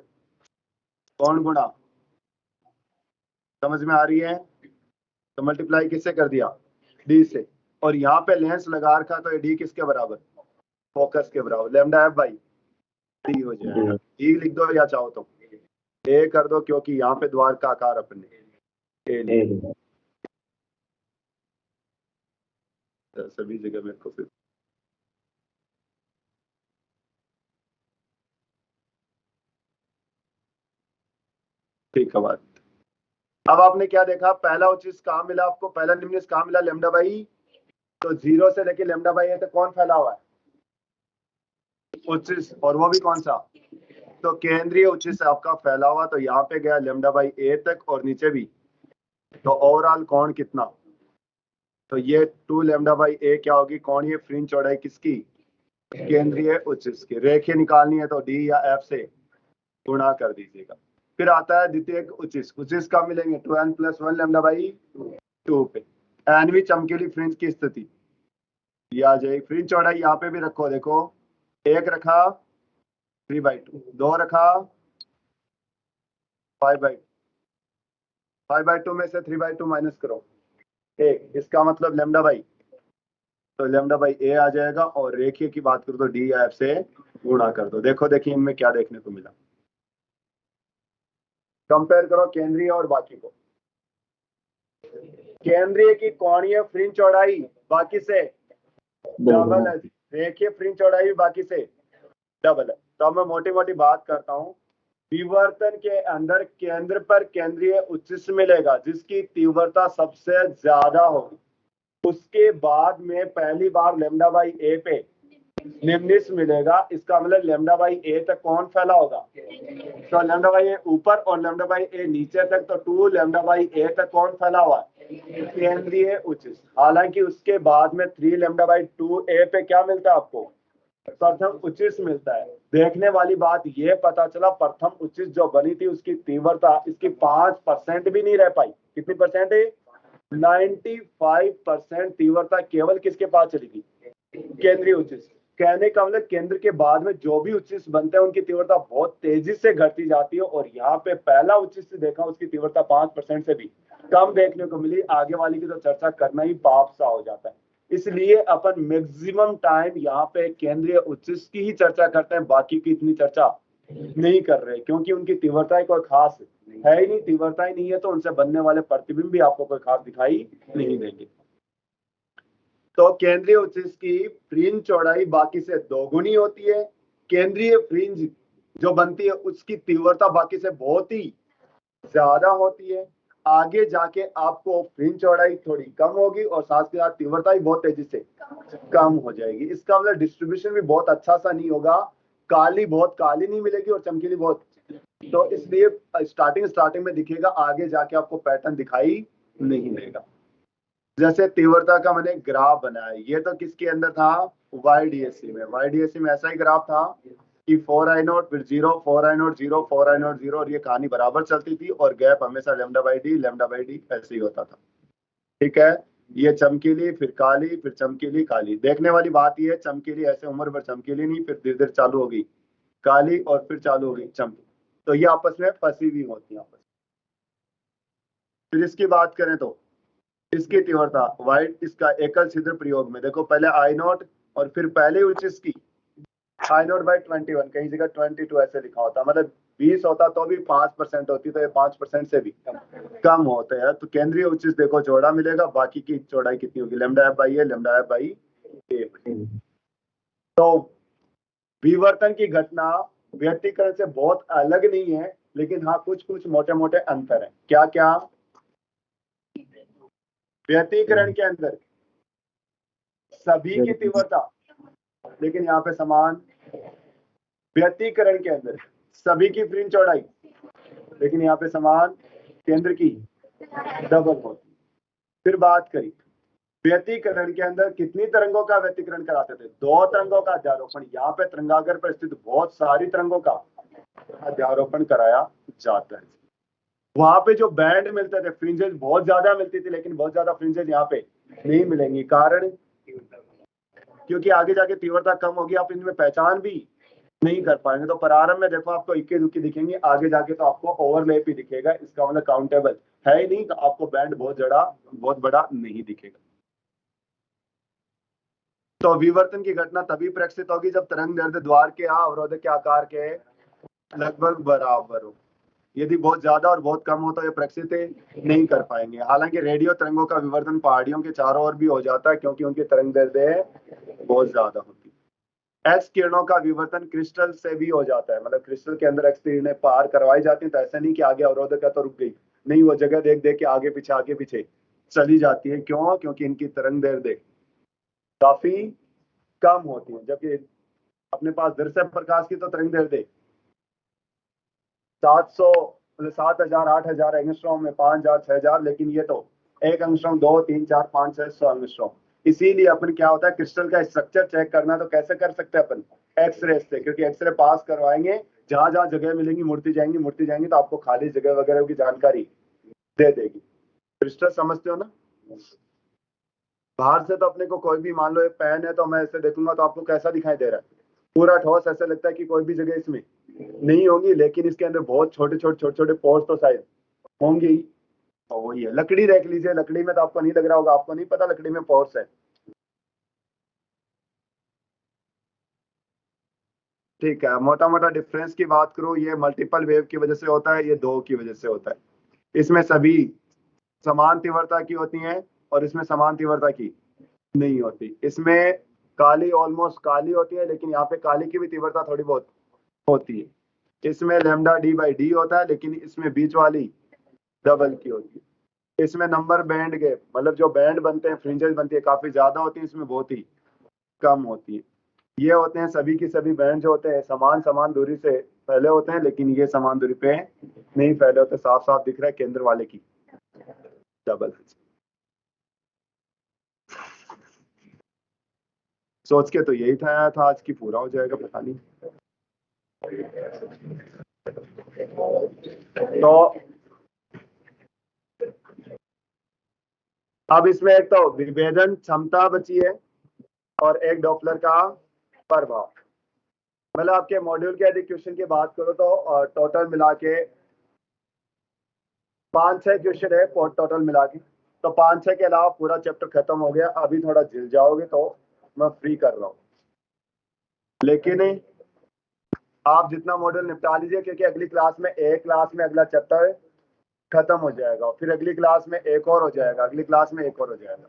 कौन गुणा, समझ में आ रही है, तो मल्टीप्लाई किससे कर दिया, d से। और यहाँ पे लेंस लगा रखा तो ये d किसके बराबर, फोकस के बराबर, λ/f/d हो जाएगा। d लिख दो या चाहो तो a कर दो, क्योंकि यहाँ पे द्वार का आकार अपने a सभी जगह मेरे को फिर ठीक है बात। अब आपने क्या देखा, पहला उच्च कहाँ मिला आपको, पहला निम्न कहाँ मिला, λ/, तो 0 से लेके λ/a तक कौन फैला हुआ है, उच्च, और वो भी कौन सा, तो केंद्रीय उच्च से आपका फैला हुआ। तो यहाँ पे गया λ/a तक और नीचे भी, तो ओवरऑल कौन कितना, तो ये 2 λ/a क्या होगी, कोणीय फ्रिंज चौड़ाई किसकी, केंद्रीय उच्च की। रेखीय निकालनी है तो d या f से गुणा कर दीजिएगा। फिर आता है द्वितीय उच्चिष्ट, उच्चिष्ट कब मिलेंगे, 2n + 1 λ/2 पे। एनवी चमकीली फ्रिंज की स्थिति ये आ जाएगी। फ्रिंज चौड़ाई यहाँ पे भी रखो, देखो एक रखा 3/2, दो रखा 5/2, 5/2 में से 3/2 माइनस करो एक, इसका मतलब λ/, तो λ/a आ जाएगा। और रेखीय की बात करो तो d या f से गुणा कर दो। देखो देखिए इनमें क्या देखने को मिला, कंपेयर करो केंद्रीय और बाकी को। केंद्रीय की कोणीय फ्रिंज चौड़ाई बाकी से डबल है, रेखीय फ्रिंज चौड़ाई भी बाकी से डबल है। तो अब मैं मोटी मोटी बात करता हूँ, विवर्तन के अंदर केंद्र पर केंद्रीय उच्चिष्ट मिलेगा जिसकी तीव्रता सबसे ज्यादा होगी। उसके बाद में पहली बार λ/a पे निम्निष्ठ मिलेगा, इसका मतलब λ/a तक कौन फैला होगा, तो λ/a ऊपर और λ/a नीचे तक, तो 2 λ/a तक कौन फैला हुआ है, केंद्रीय उच्चिष्ट। हालांकि उसके बाद में 3 λ/2a पे क्या मिलता है आपको, प्रथम उच्चिष्ट मिलता है। देखने वाली बात ये पता चला प्रथम उच्चिष्ट जो बनी थी उसकी तीव्रता इसकी 5% भी नहीं रह पाई। कितनी परसेंट है? 95% तीव्रता केवल किसके पास चली गई? केंद्रीय उच्चिष्ट। कहने का मतलब केंद्र के बाद में जो भी उच्चिष्ट बनते हैं उनकी तीव्रता बहुत तेजी से घटती जाती है, और यहाँ पे पहला उच्चिष्ट देखा उसकी तीव्रता 5% से भी कम देखने को मिली। आगे वाली की तो चर्चा करना ही पाप सा हो जाता है, इसलिए अपन मैक्सिमम टाइम यहाँ पे केंद्रीय उच्चिष्ट की ही चर्चा करते हैं, बाकी की इतनी चर्चा नहीं कर रहे, क्योंकि उनकी तीव्रता कोई खास है ही नहीं। तीव्रता ही नहीं है तो उनसे बनने वाले प्रतिबिंब भी आपको कोई खास दिखाई नहीं देंगे। तो केंद्रीय उच्चिष्ट की फ्रिंज चौड़ाई बाकी से दोगुनी होती है। केंद्रीय फ्रिंज जो बनती है उसकी तीव्रता बाकी से बहुत ही ज्यादा होती है। आगे जाके आपको फ्रिंज चौड़ाई थोड़ी कम होगी और साथ के साथ तीव्रता भी बहुत तेजी से कम हो जाएगी। इसका मतलब डिस्ट्रीब्यूशन भी बहुत अच्छा सा नहीं होगा, काली बहुत काली नहीं मिलेगी और चमकीली बहुत, तो इसलिए स्टार्टिंग में दिखेगा, आगे जाके आपको पैटर्न दिखाई नहीं देगा। जैसे तीव्रता का मैंने ग्राफ बनाया, ये तो किसके अंदर था? YDAC में। YDAC में ऐसा ही ग्राफ था कि 4I0 फिर 0, 4I0 0, 4I0 0, और ये कहानी बराबर चलती थी और गैप हमेशा λ/d ऐसे ही होता था। ठीक है, ये चमकीली फिर काली फिर चमकीली काली। देखने वाली बात ये है, चमकीली ऐसे उम्र भर चमकीली नहीं, फिर धीरे धीरे चालू हो गई काली और फिर चालू हो गई चमकी, तो ये आपस में फंसी हुई होती है आपस। फिर इसकी बात करें तो इसकी तीव्रता वाइट, इसका एकल छिद्र प्रयोग में देखो, पहले I0 और फिर पहले उच्चिष्ट की I0/21, कहीं जगह 22 ऐसे लिखा होता, मतलब 20 होता तो भी 5% होती, तो ये 5% से भी कम होते हैं। तो केंद्रीय उच्चिष्ट देखो चौड़ा मिलेगा, बाकी की चौड़ाई कितनी होगी? λf/a λf/a। तो विवर्तन की घटना व्यतिकरण से बहुत अलग नहीं है, लेकिन हाँ कुछ कुछ मोटे मोटे अंतर है। क्या क्या? व्यतिकरण के अंदर सभी की तीव्रता लेकिन यहाँ पे समान, व्यतिकरण के अंदर सभी की फ्रिंज चौड़ाई लेकिन यहाँ पे समान, केंद्र की डबल होती। फिर बात करी व्यतिकरण के अंदर कितनी तरंगों का व्यतिकरण कराते थे? 2 तरंगों का अध्यारोपण। यहाँ पे तरंगागर पर स्थित बहुत सारी तरंगों का अध्यारोपण कराया जाता है। वहां पे जो बैंड मिलते थे, फ्रिंजेस बहुत ज्यादा मिलती थी, लेकिन बहुत ज्यादा फ्रिंजेस यहाँ पे नहीं मिलेंगी। कारण क्योंकि आगे जाके तीव्रता कम होगी, आप इनमें पहचान भी नहीं कर पाएंगे। तो प्रारंभ में देखो आपको इक्के दुक्के दिखेंगे, आगे जाके तो आपको ओवरलैप ही दिखेगा, इसका मतलब काउंटेबल है ही नहीं, तो आपको बैंड बहुत बड़ा नहीं दिखेगा। तो विवर्तन की घटना तभी प्रक्षित होगी जब तरंग दैर्ध्य द्वार के अवरोध के आकार के लगभग बराबर हो। यदि बहुत ज्यादा और बहुत कम हो तो ये प्रक्षित नहीं कर पाएंगे। हालांकि रेडियो तरंगों का विवर्तन पहाड़ियों के चारों ओर भी हो जाता है, क्योंकि उनकी तरंग दैर्ध्य बहुत ज्यादा होती है। एक्स किरणों का विवर्तन क्रिस्टल से भी हो जाता है, मतलब क्रिस्टल के अंदर एक्स किरणें पार करवाई जाती है, तो ऐसा नहीं कि आगे अवरोधक है तो रुक गई, नहीं, वो जगह देख देख के आगे पीछे चली जाती है। क्यों? क्योंकि इनकी तरंग दैर्ध्य काफी कम होती है। जबकि अपने पास दृश्य प्रकाश की तो तरंग दैर्ध्य 700 मतलब 7000 8000 एंगस्ट्रॉम में 5000 6000, लेकिन ये तो 1 एंगस्ट्रॉम 2 3 4 5 6 100 एंगस्ट्रॉम। इसीलिए अपन क्या होता है, क्रिस्टल का स्ट्रक्चर चेक करना तो कैसे कर सकते हैं अपन? एक्सरे से, क्योंकि एक्सरे पास करवाएंगे, जहां जहां जगह मिलेंगी मुड़ती जाएंगी तो आपको खाली जगह वगैरह की जानकारी दे देगी। क्रिस्टल समझते हो ना? बाहर से तो अपने को कोई भी, मान लो एक पेन है तो मैं ऐसे देखूंगा तो आपको कैसा दिखाई दे रहा है? पूरा ठोस, ऐसा लगता है कि कोई भी जगह इसमें नहीं होगी, लेकिन इसके अंदर बहुत छोटे पोर्स तो शायद होंगे ही। तो वही है, लकड़ी देख लीजिए, लकड़ी में तो आपको नहीं लग रहा होगा, आपको नहीं पता लकड़ी में पोर्स है। ठीक है, मोटा मोटा डिफरेंस की बात करूं, ये मल्टीपल वेव की वजह से होता है, ये 2 की वजह से होता है। इसमें सभी समान तीव्रता की होती हैं और इसमें समान तीव्रता की नहीं होती। इसमें काली ऑलमोस्ट काली होती है, लेकिन यहाँ पे काली की भी तीव्रता थोड़ी बहुत होती है। इसमें λ/d होता है, लेकिन इसमें बीच वाली डबल की होती है। इसमें नंबर बैंड गैप, मतलब जो बैंड बनते हैं, फ्रिंजेस बनती है, काफी ज्यादा होती है, इसमें बहुत ही कम होती है। ये होते हैं सभी की सभी बैंड जो होते हैं समान दूरी से फैले होते हैं, लेकिन ये समान दूरी पे नहीं फैले होते। साफ साफ दिख रहा है केंद्र वाले की डबल। सोच के तो यही था आज की पूरा हो जाएगा, पता नहीं। तो अब इसमें एक तो विभेदन क्षमता बची है और एक डॉपलर का प्रभाव। मतलब आपके मॉड्यूल के यदि क्वेश्चन की बात करो तो टोटल मिला के 5-6 क्वेश्चन है टोटल मिला के। तो 5-6 के अलावा पूरा चैप्टर खत्म हो गया। अभी थोड़ा झिल जाओगे तो मैं फ्री कर रहा हूँ, लेकिन आप जितना मॉड्यूल निपटा लीजिए, क्योंकि अगली क्लास में अगला चैप्टर खत्म हो जाएगा, फिर अगली क्लास में एक और हो जाएगा, अगली क्लास में एक और हो जाएगा।